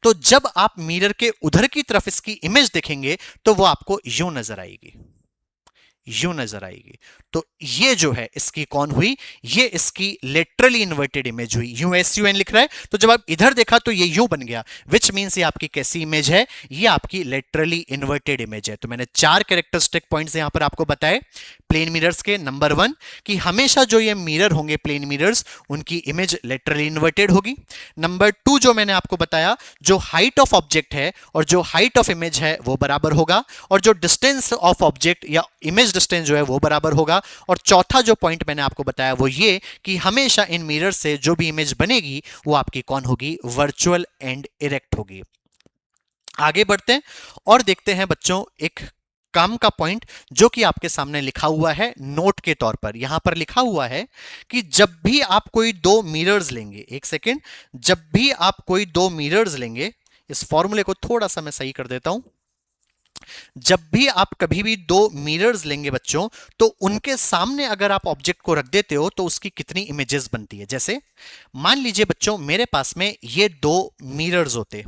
तो जब आप मिरर के उधर की तरफ इसकी इमेज देखेंगे तो वो आपको यूं नजर आएगी, यूं नजर आएगी। तो ये जो है इसकी कौन हुई? ये इसकी लेटरली इन्वर्टेड इमेज हुई। यूं SUN लिख रहा है, तो जब आप इधर देखा तो ये यूं बन गया, विच मींस ये आपकी कैसी इमेज है? ये आपकी लेटरली इन्वर्टेड इमेज है। तो मैंने 4 कैरेक्टरिस्टिक पॉइंट्स यहां पर आपको बताए प्लेन मिरर्स के। नंबर 1 कि हमेशा जो ये मिरर होंगे प्लेन मिरर्स, उनकी इमेज लेटरली इन्वर्टेड होगी। नंबर 2 जो मैंने आपको बताया, जो हाइट ऑफ ऑब्जेक्ट है और जो हाइट ऑफ इमेज है वो बराबर होगा, और जो डिस्टेंस ऑफ ऑब्जेक्ट या इमेज डिस्टेंस जो है वो बराबर होगा। और चौथा जो पॉइंट मैंने आपको बताया वो ये कि हमेशा इन मिरर से जो भी इमेज बनेगी वो आपकी कौन होगी? वर्चुअल एंड इरेक्ट होगी। आगे बढ़ते हैं और देखते हैं बच्चों एक काम का पॉइंट जो कि आपके सामने लिखा हुआ है नोट के तौर पर। यहां पर लिखा हुआ है कि जब भी आप कोई दो मिरर्स लेंगे, एक सेकेंड, जब भी आप कोई दो मिरर्स लेंगे, इस फॉर्मूले को थोड़ा सा मैं सही कर देता हूं। जब भी आप कभी भी दो मिरर्स लेंगे बच्चों, तो उनके सामने अगर आप ऑब्जेक्ट को रख देते हो तो उसकी कितनी इमेजेस बनती है? जैसे मान लीजिए बच्चों मेरे पास में ये दो मिरर्स होते,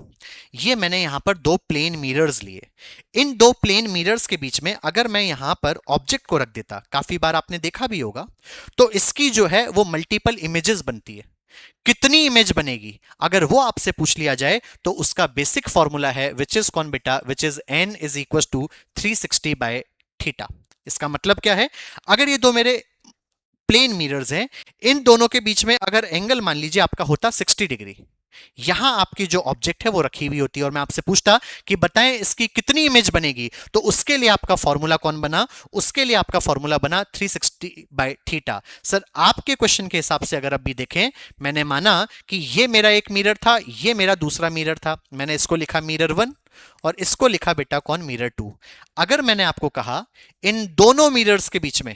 ये मैंने यहां पर दो प्लेन मिरर्स लिए। इन दो प्लेन मिरर्स के बीच में अगर मैं यहां पर ऑब्जेक्ट को रख देता, काफी बार आपने देखा भी होगा, तो इसकी जो है वो मल्टीपल इमेजेस बनती है। कितनी इमेज बनेगी अगर वो आपसे पूछ लिया जाए, तो उसका बेसिक फॉर्मूला है विच इज कौन बेटा? Which is n is equal to 360 by theta. इसका मतलब क्या है? अगर ये दो मेरे प्लेन मिरर्स हैं, इन दोनों के बीच में अगर एंगल मान लीजिए आपका होता 60 डिग्री, यहां आपकी जो ऑब्जेक्ट है वो रखी हुई होती है, और मैं आपसे पूछता कि बताएं इसकी कितनी इमेज बनेगी, तो उसके लिए आपका फॉर्मूला कौन बना? उसके लिए आपका फॉर्मूला बना 360 बाय थीटा। सर आपके क्वेश्चन के हिसाब से अगर अभी देखें, मैंने माना कि ये मेरा एक मिरर था, ये मेरा दूसरा मिरर था, मैंने इसको लिखा मिरर 1 और इसको लिखा बेटा कौन? मिरर 2। अगर मैंने आपको कहा इन दोनों मिरर्स के बीच में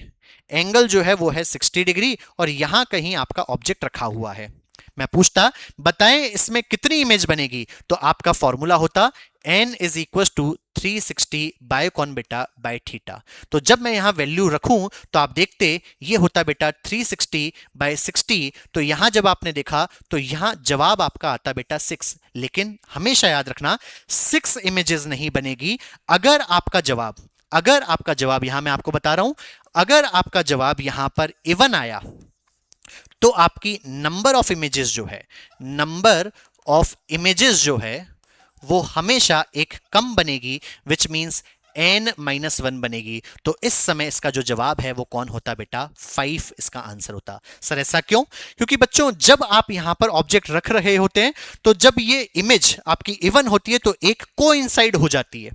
एंगल जो है वो है 60 डिग्री और यहां कहीं आपका ऑब्जेक्ट रखा हुआ है, मैं पूछता बताएं इसमें कितनी इमेज बनेगी, तो आपका फॉर्मूला होता n is equal to 360 by कौन बेटा? By theta. तो जब मैं यहां वैल्यू रखूं तो आप देखते ये होता बेटा 360 बाय 60, तो यहां जब आपने देखा तो यहां जवाब आपका आता बेटा 6। लेकिन हमेशा याद रखना 6 इमेजेस नहीं बनेगी। अगर आपका जवाब यहां मैं आपको बता रहा हूं, अगर आपका जवाब यहां पर इवन आया तो आपकी नंबर ऑफ इमेजेस जो है वो हमेशा एक कम बनेगी, विच मींस n-1 बनेगी। तो इस समय इसका जो जवाब है वो कौन होता बेटा? 5 इसका आंसर होता। सर ऐसा क्यों? क्योंकि बच्चों जब आप यहां पर ऑब्जेक्ट रख रहे होते हैं, तो जब ये इमेज आपकी इवन होती है तो एक कोइंसाइड हो जाती है,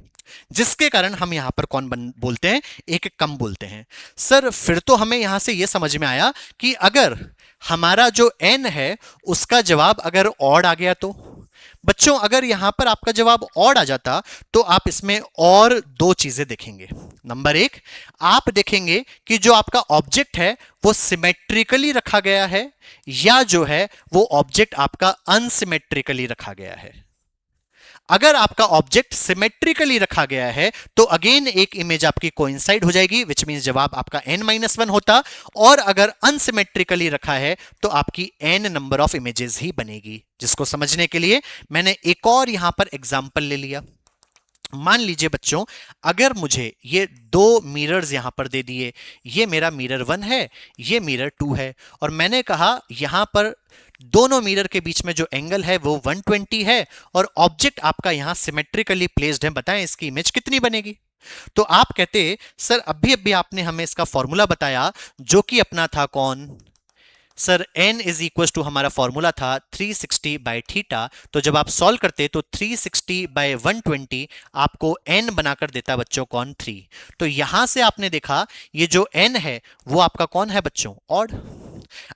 जिसके कारण हम यहां पर कौन बोलते हैं? एक कम बोलते हैं। सर फिर तो हमें यहां से यह समझ में आया कि अगर हमारा जो n है उसका जवाब अगर ऑड आ गया, तो बच्चों अगर यहां पर आपका जवाब ऑड आ जाता तो आप इसमें और दो चीजें देखेंगे। नंबर 1, आप देखेंगे कि जो आपका ऑब्जेक्ट है वो सिमेट्रिकली रखा गया है या जो है वो ऑब्जेक्ट आपका अनसिमेट्रिकली रखा गया है। अगर आपका ऑब्जेक्ट सिमेट्रिकली रखा गया है तो अगेन एक इमेज आपकी कोइंसाइड हो जाएगी, विच मींस जवाब आपका n-1 होता, और अगर अनसिमेट्रिकली रखा है तो आपकी n नंबर ऑफ इमेजेस ही बनेगी। जिसको समझने के लिए मैंने एक और यहां पर एग्जांपल ले लिया। मान लीजिए बच्चों अगर मुझे ये दो मिरर्स यहां पर दे दिए, ये मेरा मिरर 1 है, ये मिरर 2 है, और मैंने कहा यहां पर दोनों मिरर के बीच में जो एंगल है वो 120 है और ऑब्जेक्ट आपका यहां सिमेट्रिकली प्लेस्ड है, बताएं इसकी इमेज कितनी बनेगी? तो आप कहते सर अभी अभी आपने हमें इसका फॉर्मूला बताया जो कि अपना था कौन? Sir n is equal to हमारा फॉर्मूला था 360 बाय थीटा, तो जब आप सॉल्व करते तो 360 बाय 120 आपको n बनाकर देता बच्चों कौन 3। तो यहां से आपने देखा ये जो n है वो आपका कौन है बच्चों ऑड।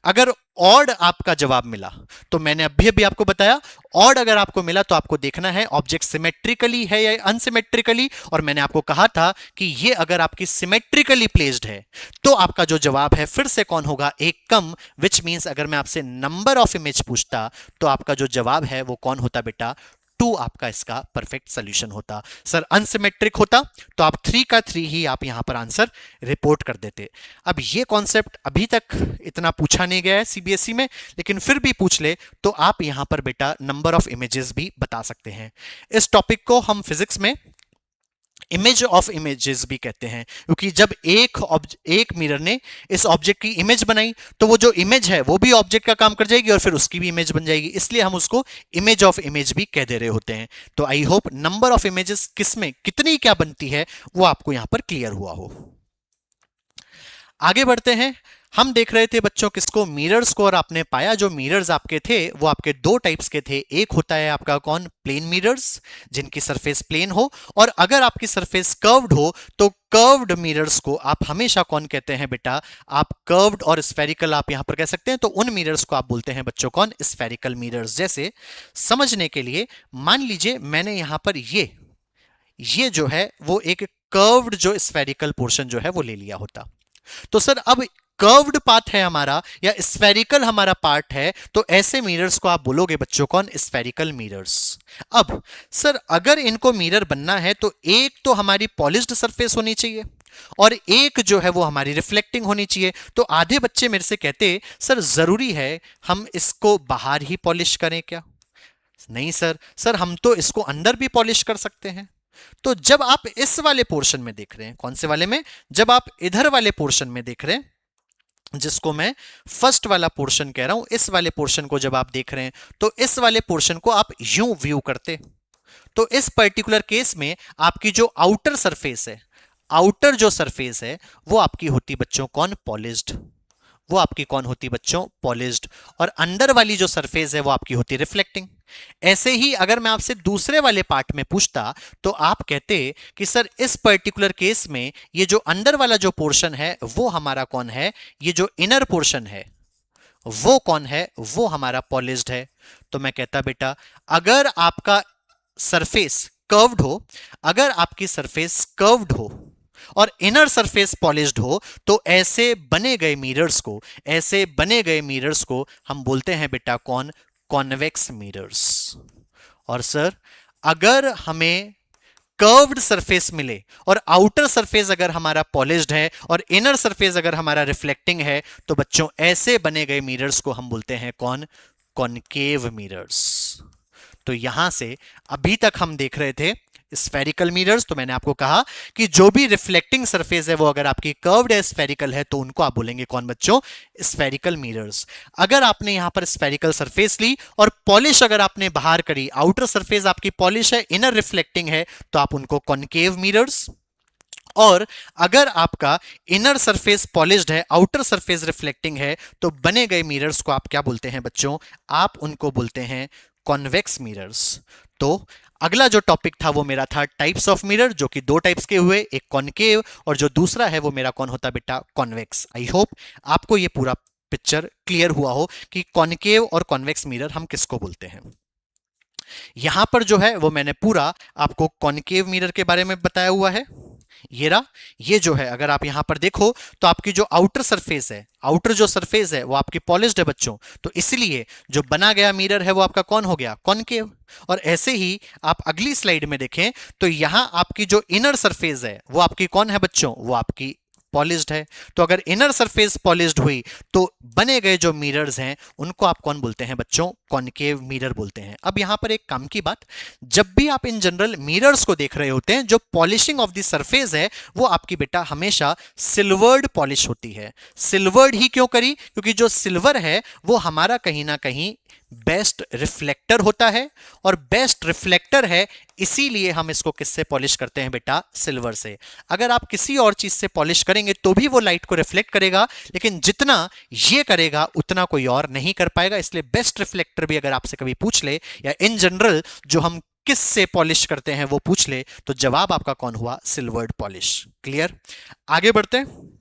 अगर ऑड आपका जवाब मिला तो मैंने अभी अभी आपको बताया ऑड अगर आपको मिला तो आपको देखना है ऑब्जेक्ट सिमेट्रिकली है या अनसिमेट्रिकली, और मैंने आपको कहा था कि ये अगर आपकी सिमेट्रिकली प्लेस्ड है तो आपका जो जवाब है फिर से कौन होगा एक कम, विच मींस अगर मैं आपसे नंबर ऑफ इमेज पूछता तो आपका जो जवाब है वो कौन होता बेटा 2 आपका इसका परफेक्ट सोल्यूशन होता। सर अनसिमेट्रिक होता तो आप 3 का 3 ही आप यहां पर आंसर रिपोर्ट कर देते। अब ये कॉन्सेप्ट अभी तक इतना पूछा नहीं गया है सीबीएसई में, लेकिन फिर भी पूछ ले तो आप यहां पर बेटा नंबर ऑफ इमेजेस भी बता सकते हैं। इस टॉपिक को हम फिजिक्स में इमेज ऑफ इमेजेस भी कहते हैं, क्योंकि जब एक मिरर ने इस ऑब्जेक्ट की इमेज बनाई तो वो जो इमेज है वो भी ऑब्जेक्ट का काम कर जाएगी और फिर उसकी भी इमेज बन जाएगी, इसलिए हम उसको इमेज ऑफ इमेज भी कह दे रहे होते हैं। तो I hope number of images किसमें कितनी क्या बनती है वो आपको यहां पर क्लियर हुआ हो। आगे बढ़ते हैं। हम देख रहे थे बच्चों किसको मिरर्स को, और आपने पाया जो मिरर्स आपके थे वो आपके दो टाइप्स के थे। एक होता है आपका कौन प्लेन मिरर्स जिनकी सरफेस प्लेन हो, और अगर आपकी सरफेस कर्व्ड हो तो कर्व्ड मिरर्स को आप हमेशा कौन कहते हैं बेटा, आप कर्व्ड और स्फेरिकल आप यहां पर कह सकते हैं, तो उन मिरर्स को आप बोलते हैं बच्चों कौन स्फेरिकल मिरर्स। जैसे समझने के लिए मान लीजिए मैंने यहां पर ये जो है वो एक कर्व्ड जो स्फेरिकल पोर्शन जो है वो ले लिया होता, तो सर अब कर्व्ड पार्ट है हमारा या स्फेरिकल हमारा पार्ट है, तो ऐसे मिरर्स को आप बोलोगे बच्चों कौन स्फेरिकल मिरर्स। अब सर अगर इनको मिरर बनना है तो एक तो हमारी पॉलिश्ड सरफेस होनी चाहिए और एक जो है वो हमारी रिफ्लेक्टिंग होनी चाहिए। तो आधे बच्चे मेरे से कहते सर जरूरी है हम इसको बाहर ही पॉलिश करें क्या? नहीं सर हम तो इसको अंदर भी पॉलिश कर सकते हैं। तो जब आप इस वाले पोर्शन में देख रहे हैं, कौन से वाले में, जब आप इधर वाले पोर्शन में देख रहे हैं जिसको मैं फर्स्ट वाला पोर्शन कह रहा हूं, इस वाले पोर्शन को जब आप देख रहे हैं तो इस वाले पोर्शन को आप यूं व्यू करते, तो इस पर्टिकुलर केस में आपकी जो आउटर सरफेस है, आउटर जो सरफेस है वो आपकी होती बच्चों कौन पॉलिश्ड, वो आपकी कौन होती बच्चों पॉलिश्ड, और अंदर वाली जो सरफेस है वो आपकी होती रिफ्लेक्टिंग। ऐसे ही अगर मैं आपसे दूसरे वाले पार्ट में पूछता तो आप कहते कि सर इस पर्टिकुलर केस में ये जो अंदर वाला जो पोर्शन है वो हमारा कौन है, ये जो इनर पोर्शन है वो कौन है, वो हमारा पॉलिश्ड है। तो मैं कहता बेटा अगर आपका सरफेस कर्व्ड हो, अगर आपकी सरफेस कर्व्ड हो और इनर सरफेस पॉलिश्ड हो तो ऐसे बने गए मिरर्स को, ऐसे बने गए मिरर्स को हम बोलते हैं बेटा कौन कॉन्वेक्स मिरर्स। और सर अगर हमें कर्व्ड सरफेस मिले और आउटर सरफेस अगर हमारा पॉलिश्ड है और इनर सरफेस अगर हमारा रिफ्लेक्टिंग है तो बच्चों ऐसे बने गए मिरर्स को हम बोलते हैं कौन कॉनकेव मिरर्स। तो यहां से अभी तक हम देख रहे थे स्फेरिकल मिरर्स, तो मैंने आपको कहा कि जो भी रिफ्लेक्टिंग सरफेस है वो अगर आपकी कर्व्ड है स्फेरिकल है तो उनको आप बोलेंगे कौन बच्चों स्फेरिकल मिरर्स। अगर आपने यहां पर स्फेरिकल सरफेस ली और पॉलिश अगर आपने बाहर करी, आउटर सरफेस आपकी पॉलिश है इनर रिफ्लेक्टिंग है, तो आप उनको कॉनकेव मिरर्स। और अगर आपका इनर सरफेस पॉलिश्ड है आउटर सरफेस रिफ्लेक्टिंग है तो बने गए मिरर्स को आप क्या बोलते हैं बच्चों, आप उनको बोलते हैं कॉन्वेक्स मिरर्स। तो अगला जो टॉपिक था वो मेरा था टाइप्स ऑफ मिरर, जो कि दो टाइप्स के हुए, एक कॉनकेव और जो दूसरा है वो मेरा कौन होता बेटा कॉन्वेक्स। आई होप आपको ये पूरा पिक्चर क्लियर हुआ हो कि कॉनकेव और कॉन्वेक्स मिरर हम किसको बोलते हैं। यहां पर जो है वो मैंने पूरा आपको कॉनकेव मिरर के बारे में बताया हुआ है। ये जो है अगर आप यहां पर देखो तो आपकी जो आउटर सरफेस है, आउटर जो सरफेस है वो आपकी पॉलिश्ड है बच्चों, तो इसलिए जो बना गया मिरर है वो आपका कौन हो गया कॉनकेव। और ऐसे ही आप अगली स्लाइड में देखें तो यहां आपकी जो इनर सरफेस है वो आपकी कौन है बच्चों, वो आपकी पॉलिश्ड है। तो अगर इनर सरफेस पॉलिश्ड हुई तो बने गए जो मिरर्स हैं उनको आप कौन बोलते हैं बच्चों कॉनकेव मिरर बोलते हैं। अब यहां पर एक काम की बात, जब भी आप इन जनरल मिरर्स को देख रहे होते हैं, जो पॉलिशिंग ऑफ द सरफेस है वो आपकी बेटा हमेशा सिल्वर्ड पॉलिश होती है। सिल्वर्ड ही क्यों करी? क्योंकि जो सिल्वर है वो हमारा कहीं ना कहीं बेस्ट रिफ्लेक्टर होता है, और बेस्ट रिफ्लेक्टर है इसीलिए हम इसको किससे पॉलिश करते हैं बेटा? सिल्वर से। अगर आप किसी और चीज से पॉलिश करेंगे तो भी वो लाइट को रिफ्लेक्ट करेगा, लेकिन जितना ये करेगा उतना कोई और नहीं कर पाएगा। इसलिए बेस्ट रिफ्लेक्टर भी अगर आपसे कभी पूछ ले, या इन जनरल जो हम किस से पॉलिश करते हैं वो पूछ ले, तो जवाब आपका कौन हुआ? Silvered polish. क्लियर? आगे बढ़ते हैं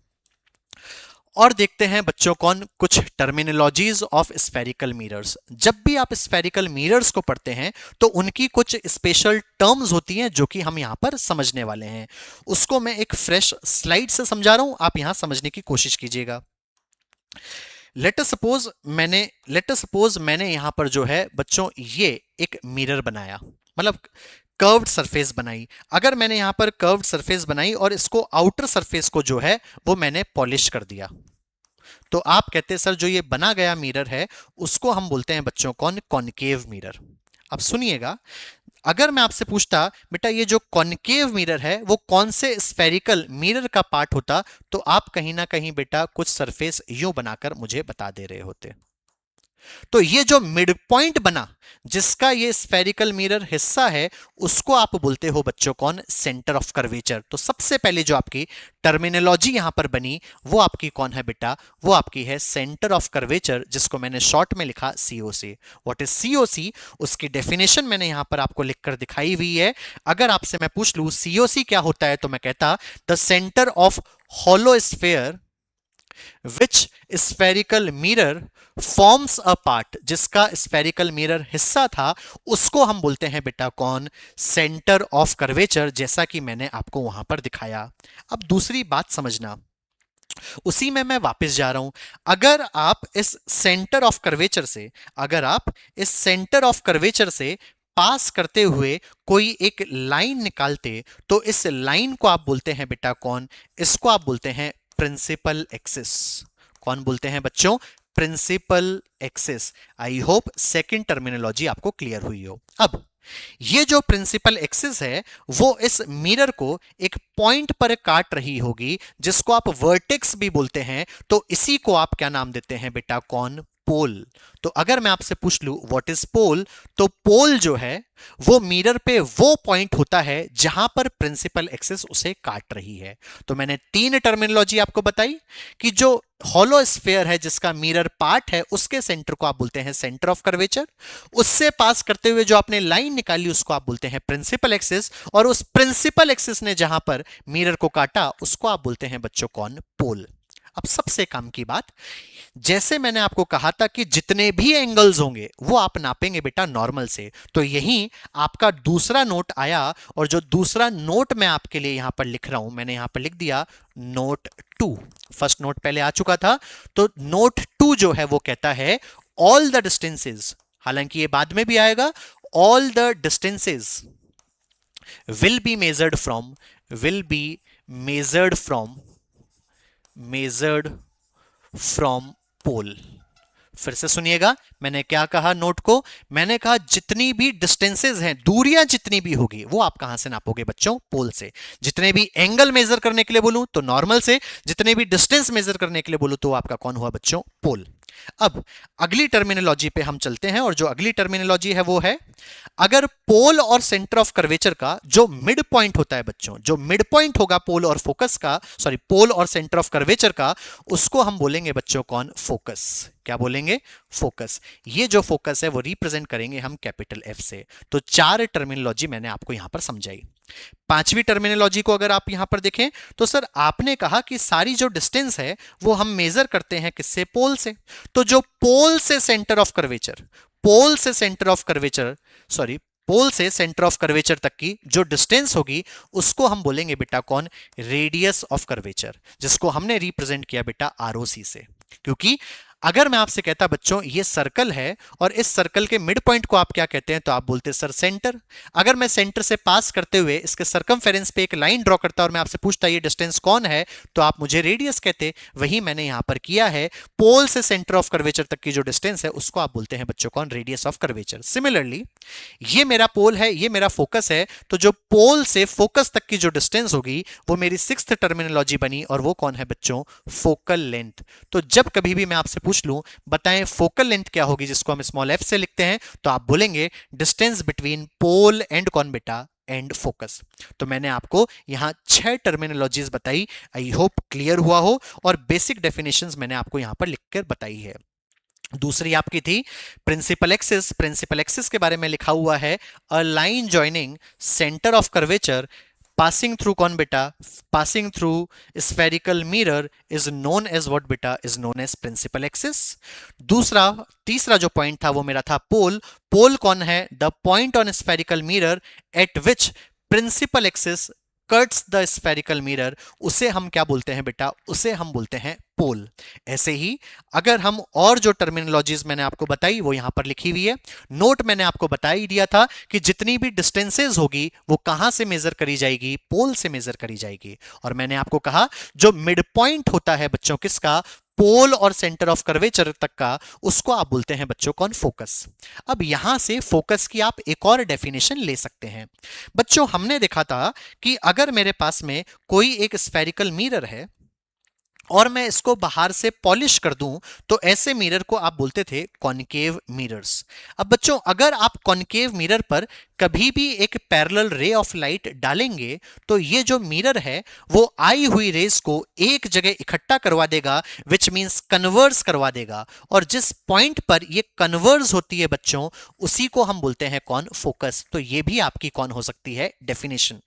और देखते हैं बच्चों कौन कुछ टर्मिनोलॉजीज ऑफ स्फेरिकल मिरर्स। जब भी आप स्फेरिकल मिरर्स को पढ़ते हैं तो उनकी कुछ स्पेशल टर्म्स होती हैं जो कि हम यहां पर समझने वाले हैं। उसको मैं एक फ्रेश स्लाइड से समझा रहा हूं, आप यहां समझने की कोशिश कीजिएगा। लेट अस सपोज मैंने यहां पर जो है बच्चों ये एक मिरर बनाया, मतलब कर्व्ड सरफेस बनाई। अगर मैंने यहां पर कर्व्ड सरफेस बनाई और इसको आउटर सरफेस को जो है वो मैंने पॉलिश कर दिया, तो आप कहते हैं सर जो ये बना गया मिरर है उसको हम बोलते हैं बच्चों कौन? Concave mirror. अब सुनिएगा, अगर मैं आपसे पूछता बेटा ये जो कॉनकेव मिरर है वो कौन से स्फेरिकल मिरर का पार्ट होता, तो आप कहीं ना कहीं बेटा कुछ सरफेस यूं बनाकर मुझे बता दे रहे होते। तो ये जो मिड पॉइंट बना जिसका ये स्फेरिकल मिरर हिस्सा है उसको आप बोलते हो बच्चों कौन? Centre of curvature. तो सबसे पहले जो आपकी टर्मिनोलॉजी यहां पर बनी वो आपकी कौन है बेटा? वो आपकी है सेंटर ऑफ कर्वेचर, जिसको मैंने शॉर्ट में लिखा सीओसी। What is COC? उसकी डेफिनेशन मैंने यहां पर आपको लिखकर दिखाई हुई है। अगर आपसे मैं पूछ लूं सीओसी क्या होता है, तो मैं कहता the centre of hollow sphere which spherical mirror forms a part, जिसका स्फेरिकल मिरर हिस्सा था उसको हम बोलते हैं बेटा कौन? सेंटर ऑफ कर्वेचर, जैसा कि मैंने आपको वहां पर दिखाया। अब दूसरी बात समझना, उसी में मैं वापस जा रहा हूं। अगर आप इस सेंटर ऑफ कर्वेचर से पास करते हुए कोई एक लाइन निकालते, तो इस लाइन को आप बोलते हैं बेटा कौन? इसको आप बोलते हैं प्रिंसिपल एक्सिस। कौन बोलते हैं बच्चों? Principal axis. I hope second terminology आपको क्लियर हुई हो। अब ये जो प्रिंसिपल एक्सिस है वो इस मिरर को एक पॉइंट पर काट रही होगी, जिसको आप वर्टेक्स भी बोलते हैं। तो इसी को आप क्या नाम देते हैं बेटा कौन? पोल। तो अगर मैं आपसे पूछ लूं व्हाट इज पोल, तो पोल जो है वो मिरर पे वो पॉइंट होता है जहां पर प्रिंसिपल एक्सिस उसे काट रही है। तो मैंने तीन टर्मिनोलॉजी आपको बताई कि जो हॉलो स्फेयर है जिसका मिरर पार्ट है उसके सेंटर को आप बोलते हैं सेंटर ऑफ कर्वेचर, उससे पास करते हुए जो आपने लाइन निकाली उसको आप बोलते हैं प्रिंसिपल एक्सिस, और उस प्रिंसिपल एक्सिस ने जहां पर मिरर को काटा उसको आप बोलते हैं बच्चों कौन? पोल। अब सबसे काम की बात, जैसे मैंने आपको कहा था कि जितने भी एंगल्स होंगे वो आप नापेंगे बेटा नॉर्मल से, तो यही आपका दूसरा नोट आया। और जो दूसरा नोट मैं आपके लिए यहां पर लिख रहा हूं, मैंने यहां पर लिख दिया नोट 2। फर्स्ट नोट पहले आ चुका था, तो नोट 2 जो है वो कहता है ऑल द डिस्टेंसेस, हालांकि ये बाद में भी आएगा, all the distances will be measured from पोल। फिर से सुनिएगा, मैंने क्या कहा नोट को? मैंने कहा जितनी भी डिस्टेंसेस हैं, दूरियां जितनी भी होगी वो आप कहां से नापोगे बच्चों? पोल से। जितने भी एंगल मेजर करने के लिए बोलूं तो नॉर्मल से, जितने भी डिस्टेंस मेजर करने के लिए बोलूं तो आपका कौन हुआ बच्चों? पोल। अब अगली टर्मिनोलॉजी पे हम चलते हैं, और जो अगली टर्मिनोलॉजी है वो है, अगर पोल और सेंटर ऑफ कर्वेचर का जो मिड पॉइंट होता है बच्चों, जो मिड पॉइंट होगा पोल और फोकस का, सॉरी पोल और सेंटर ऑफ कर्वेचर का, उसको हम बोलेंगे बच्चों कौन? फोकस। क्या बोलेंगे? फोकस। ये जो फोकस है वो रिप्रेजेंट करेंगे हम कैपिटल एफ से। तो चार टर्मिनोलॉजी मैंने आपको यहां पर समझाई। पांचवी टर्मिनोलॉजी को अगर आप यहां पर देखें तो सर आपने कहा कि सारी जो डिस्टेंस है वो हम मेजर करते हैं किससे? पोल से। तो जो पोल से सेंटर ऑफ कर्वेचर, पोल से सेंटर ऑफ कर्वेचर तक की जो डिस्टेंस होगी उसको हम बोलेंगे बेटा कौन? रेडियस ऑफ कर्वेचर, जिसको हमने रिप्रेजेंट किया बेटा आरओसी से। क्योंकि अगर मैं आपसे कहता बच्चों ये सर्कल है और इस सर्कल के मिड पॉइंट को आप क्या कहते हैं, तो आप बोलते सर सेंटर। अगर मैं सेंटर से पास करते हुए इसके सर्कमफेरेंस पे एक लाइन ड्रॉ करता और मैं आपसे पूछता ये डिस्टेंस कौन है, तो आप मुझे रेडियस कहते। वही मैंने यहां पर किया है। पोल से सेंटर ऑफ कर्वेचर तक की जो डिस्टेंस है उसको आप बोलते हैं बच्चों कौन, रेडियस ऑफ कर्वेचर। सिमिलरली ये मेरा पोल है, ये मेरा फोकस है, तो जो पोल से फोकस तक की जो डिस्टेंस होगी वो मेरी सिक्स्थ टर्मिनोलॉजी बनी और वो कौन है बच्चों, फोकल लेंथ। तो जब कभी भी मैं आपसे पूछ लूं बताएं फोकल लेंथ क्या होगी, जिसको हम स्मॉल एफ से लिखते हैं, तो आप बोलेंगे डिस्टेंस बिटवीन पोल एंड कौन बेटा, एंड फोकस। तो मैंने आपको यहां 6 टर्मिनोलॉजीज बताई, आई होप क्लियर हुआ हो, और बेसिक डेफिनेशंस मैंने आपको यहां पर लिखकर बताई है। दूसरी आपकी थी प्रिंसिपल एक्सिस। प्रिंसिपल एक्सिस के बारे में लिखा हुआ है a line joining centre of curvature passing through कौन बेटा, passing through spherical mirror is known as what बेटा, is known as principal axis। तीसरा जो पॉइंट था वो मेरा था पोल। पोल कौन है, the point on spherical mirror at which principal axis cuts the spherical mirror, उसे हम क्या बोलते हैं बेटा, उसे हम बोलते हैं पोल। ऐसे ही अगर हम और जो टर्मिनोलॉजीज मैंने आपको बताई वो यहां पर लिखी हुई है। नोट मैंने आपको बता ही दिया था कि जितनी भी डिस्टेंसेस होगी वो कहां से मेजर करी जाएगी, पोल से मेजर करी जाएगी। और मैंने आपको कहा जो मिड पॉइंट होता है बच्चों किसका, पोल और सेंटर ऑफ कर्वेचर तक का, उसको आप बोलते हैं बच्चों कौन, फोकस। अब यहां से फोकस की आप एक और डेफिनेशन ले सकते हैं। बच्चों हमने देखा था कि अगर मेरे पास में कोई एक स्फेरिकल मिरर है और मैं इसको बाहर से पॉलिश कर दूं तो ऐसे मिरर को आप बोलते थे कॉनकेव मिरर्स। अब बच्चों अगर आप कॉनकेव मिरर पर कभी भी एक पैरेलल रे ऑफ लाइट डालेंगे तो ये जो मिरर है वो आई हुई रेस को एक जगह इकट्ठा करवा देगा, विच मींस कन्वर्स करवा देगा। और जिस पॉइंट पर ये कन्वर्स होती है बच्चों उसी को हम बोलते हैं कौन, फोकस। तो ये भी आपकी कौन हो सकती है, डेफिनेशन।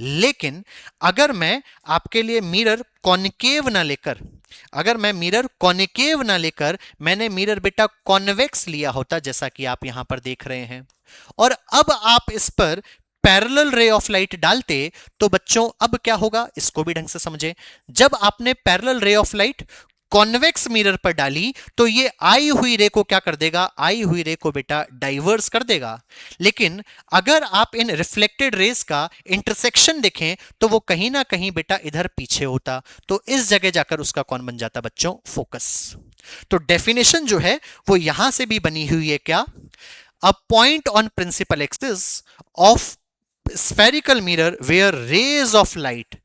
लेकिन अगर मैं आपके लिए मिरर कॉनकेव ना लेकर, अगर मैं मिरर कॉनकेव ना लेकर मैंने मिरर बेटा कॉन्वेक्स लिया होता, जैसा कि आप यहां पर देख रहे हैं, और अब आप इस पर पैरेलल रे ऑफ लाइट डालते तो बच्चों अब क्या होगा, इसको भी ढंग से समझे। जब आपने पैरेलल रे ऑफ लाइट कॉन्वेक्स मिरर पर डाली तो ये आई हुई रे को क्या कर देगा, आई हुई रे को बेटा डाइवर्स कर देगा। लेकिन अगर आप इन रिफ्लेक्टेड रेस का इंटरसेक्शन देखें तो वो कहीं ना कहीं बेटा इधर पीछे होता, तो इस जगह जाकर उसका कौन बन जाता बच्चों, फोकस। तो डेफिनेशन जो है वो यहां से भी बनी हुई है क्या, a point on principal axis of spherical mirror where rays of light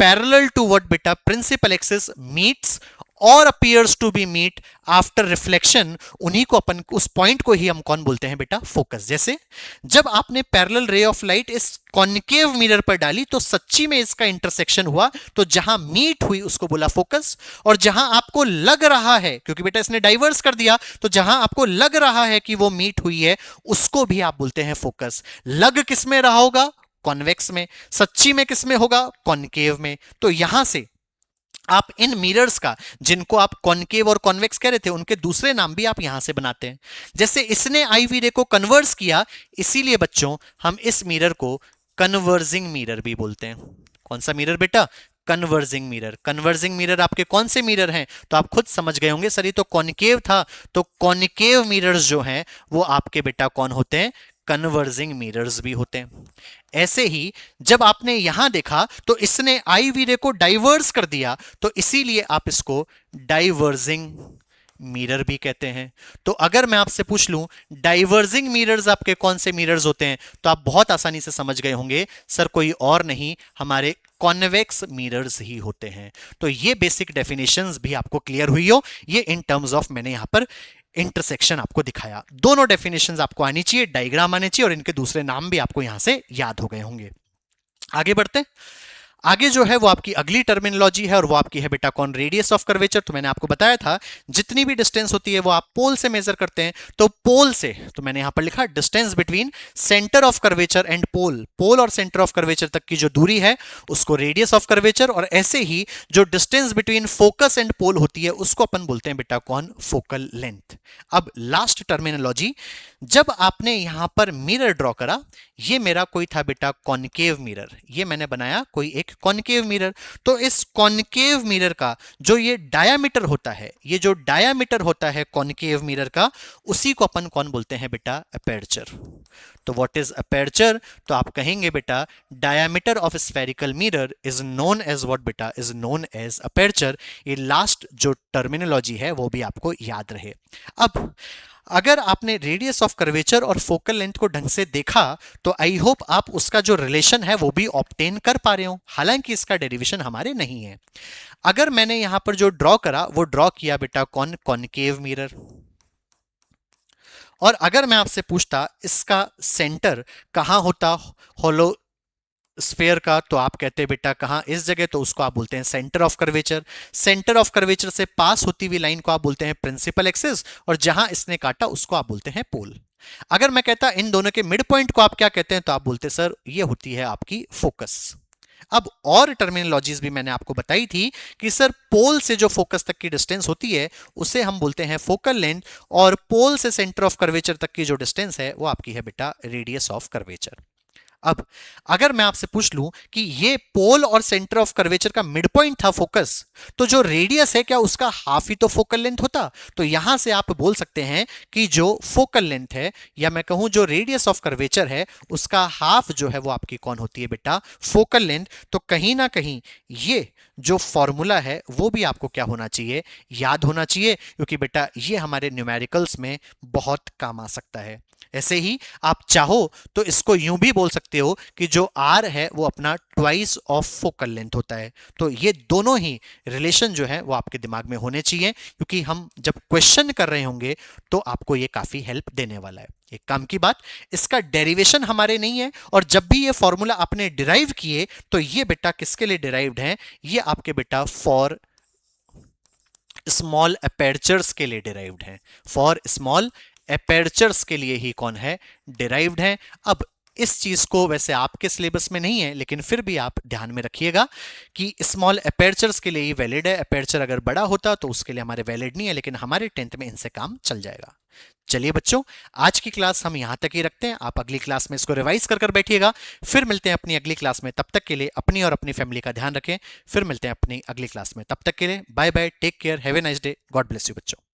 parallel to what beta principal axis meets और appears to be meet after reflection, उन्हीं को अपन उस पॉइंट को ही हम कौन बोलते हैं बेटा, फोकस। जैसे जब आपने पैरेलल रे ऑफ लाइट इस कॉनकेव मिरर पर डाली तो सच्ची में इसका इंटरसेक्शन हुआ, तो जहां मीट हुई उसको बोला फोकस। और जहां आपको लग रहा है, क्योंकि बेटा इसने डाइवर्स कर दिया, तो जहां आपको लग रहा है कि वो मीट हुई है उसको भी आप बोलते हैं फोकस। लग किस में रहा होगा, कॉन्वेक्स में। सच्ची में किस में होगा, कॉनकेव में। तो यहां से आप इन मिरर्स का, जिनको आप कॉनकेव और कॉन्वेक्स कह रहे थे, उनके दूसरे नाम भी आप यहां से बनाते हैं। जैसे इसने आईवी रे को कन्वर्स किया, इसीलिए बच्चों हम इस मिरर को कन्वर्जिंग मिरर भी बोलते हैं। कौन सा मिरर बेटा, कन्वर्जिंग मिरर। कन्वर्जिंग मिरर आपके कौन से मिरर हैं, तो आप खुद समझ गए होंगे सर ये तो कॉनकेव था, तो कॉनकेव मिरर्स जो हैं वो आपके बेटा कौन होते हैं, कन्वर्जिंग मिरर्स भी होते हैं। ऐसे ही जब आपने यहां देखा तो इसने आई वी रे को डाइवर्स कर दिया, तो इसीलिए आप इसको डाइवर्जिंग मिरर भी कहते हैं। तो अगर मैं आपसे पूछ लूं डाइवर्जिंग मिरर्स आपके कौन से मिरर्स होते हैं, तो आप बहुत आसानी से समझ गए होंगे सर कोई और नहीं, हमारे कॉन्वेक्स मिरर्स ही होते हैं। तो ये बेसिक डेफिनेशंस भी आपको क्लियर हुई हो, ये इन टर्म्स ऑफ मैंने यहां पर इंटरसेक्शन आपको दिखाया। दोनों डेफिनेशंस आपको आनी चाहिए, डायग्राम आने चाहिए, और इनके दूसरे नाम भी आपको यहां से याद हो गए होंगे। आगे बढ़ते हैं। आगे जो है वो आपकी अगली टर्मिनोलॉजी है और वो आपकी है बेटा कौन, रेडियस ऑफ कर्वेचर। तो मैंने आपको बताया था जितनी भी डिस्टेंस होती है वो आप पोल से मेजर करते हैं, तो पोल से, तो मैंने यहां पर लिखा distance between centre of curvature and pole. Pole और सेंटर ऑफ कर्वेचर तक की जो दूरी है उसको रेडियस ऑफ कर्वेचर, और ऐसे ही जो distance between focus and pole होती है उसको अपन बोलते हैं बेटा कौन, फोकल लेंथ। अब लास्ट टर्मिनोलॉजी जब आपने यहां पर मिरर ड्रॉ करा, ये मेरा कोई था बेटा कॉनकेव मिरर, ये मैंने बनाया कोई एक कॉनकेव मिरर। तो इस कॉनकेव मिरर का जो ये डायामीटर होता है, ये जो डायामीटर होता है कॉनकेव मिरर का, उसी को अपन कौन बोलते हैं बेटा, अपर्चर। तो व्हाट इज अपर्चर? तो आप कहेंगे बेटा diameter of spherical mirror is known as what बेटा, इज नोन एज अपर्चर। ये लास्ट जो टर्मिनोलॉजी है वो भी आपको याद रहे। अब अगर आपने रेडियस ऑफ कर्वेचर और फोकल लेंथ को ढंग से देखा तो आई होप आप उसका जो रिलेशन है वो भी ऑब्टेन कर पा रहे हो, हालांकि इसका डेरिवेशन हमारे नहीं है। अगर मैंने यहां पर जो ड्रॉ करा वो ड्रॉ किया बेटा कॉनकेव मिरर, और अगर मैं आपसे पूछता इसका सेंटर कहां होता होलो स्फेयर का, तो आप कहते हैं बेटा कहां, इस जगह, तो उसको आप बोलते हैं centre of curvature. Centre of curvature से पास होती हुई लाइन को आप बोलते हैं प्रिंसिपल एक्सिस, और जहां इसने काटा उसको आप बोलते हैं पोल। अगर मैं कहता इन दोनों के मिड पॉइंट को आप क्या कहते हैं, तो आप बोलते सर ये होती है आपकी फोकस। अब और टर्मिनोलॉजीज भी मैंने आपको बताई थी कि सर पोल से जो फोकस तक की डिस्टेंस होती है उसे हम बोलते हैं फोकल लेंथ, और पोल से सेंटर ऑफ कर्वेचर तक की जो डिस्टेंस है वो आपकी है बेटा रेडियस ऑफ कर्वेचर। अब अगर मैं आपसे पूछ लूं कि ये पोल और सेंटर ऑफ कर्वेचर का मिड पॉइंट था फोकस, तो जो रेडियस है क्या उसका हाफ ही तो फोकल लेंथ होता? तो यहां से आप बोल सकते हैं कि जो फोकल लेंथ है, या मैं कहूं जो रेडियस ऑफ कर्वेचर है, उसका हाफ जो है वो आपकी कौन होती है बेटा, फोकल लेंथ। तो कहीं ना कहीं ये जो फॉर्मूला है वो भी आपको क्या होना चाहिए, याद होना चाहिए, क्योंकि बेटा ये हमारे न्यूमेरिकल्स में बहुत काम आ सकता है। ऐसे ही आप चाहो तो इसको यूं भी बोल सकते हो कि जो आर है वो अपना ट्वाइस ऑफ फोकल लेंथ होता है। तो ये दोनों ही रिलेशन जो है वो आपके दिमाग में होने चाहिए, क्योंकि हम जब क्वेश्चन कर रहे होंगे तो आपको ये काफी हेल्प देने वाला है। एक काम की बात, इसका डेरिवेशन हमारे नहीं है, और जब भी ये फॉर्मूला आपने डिराइव किए तो ये बेटा किसके लिए डिराइव्ड है, ये आपके बेटा फॉर स्मॉल अपर्चर्स के लिए डिराइव्ड है, फॉर स्मॉल अपर्चर्स के लिए ही कौन है, डिराइव्ड है। अब इस चीज को वैसे आपके सिलेबस में नहीं है, लेकिन फिर भी आप ध्यान में रखिएगा कि स्मॉल अपर्चर्स के लिए ही वैलिड है, अपर्चर अगर बड़ा होता तो उसके लिए हमारे वैलिड नहीं है, लेकिन हमारे 10th में इनसे काम चल जाएगा। चलिए बच्चों, आज की क्लास हम यहां तक ही रखते हैं, आप अगली क्लास में इसको रिवाइज कर बैठिएगा। फिर मिलते हैं अपनी अगली क्लास में, तब तक के लिए अपनी और अपनी फैमिली का ध्यान रखें। फिर मिलते हैं अपनी अगली क्लास में, तब तक के लिए bye bye, take care, have a nice day, God bless you बच्चों।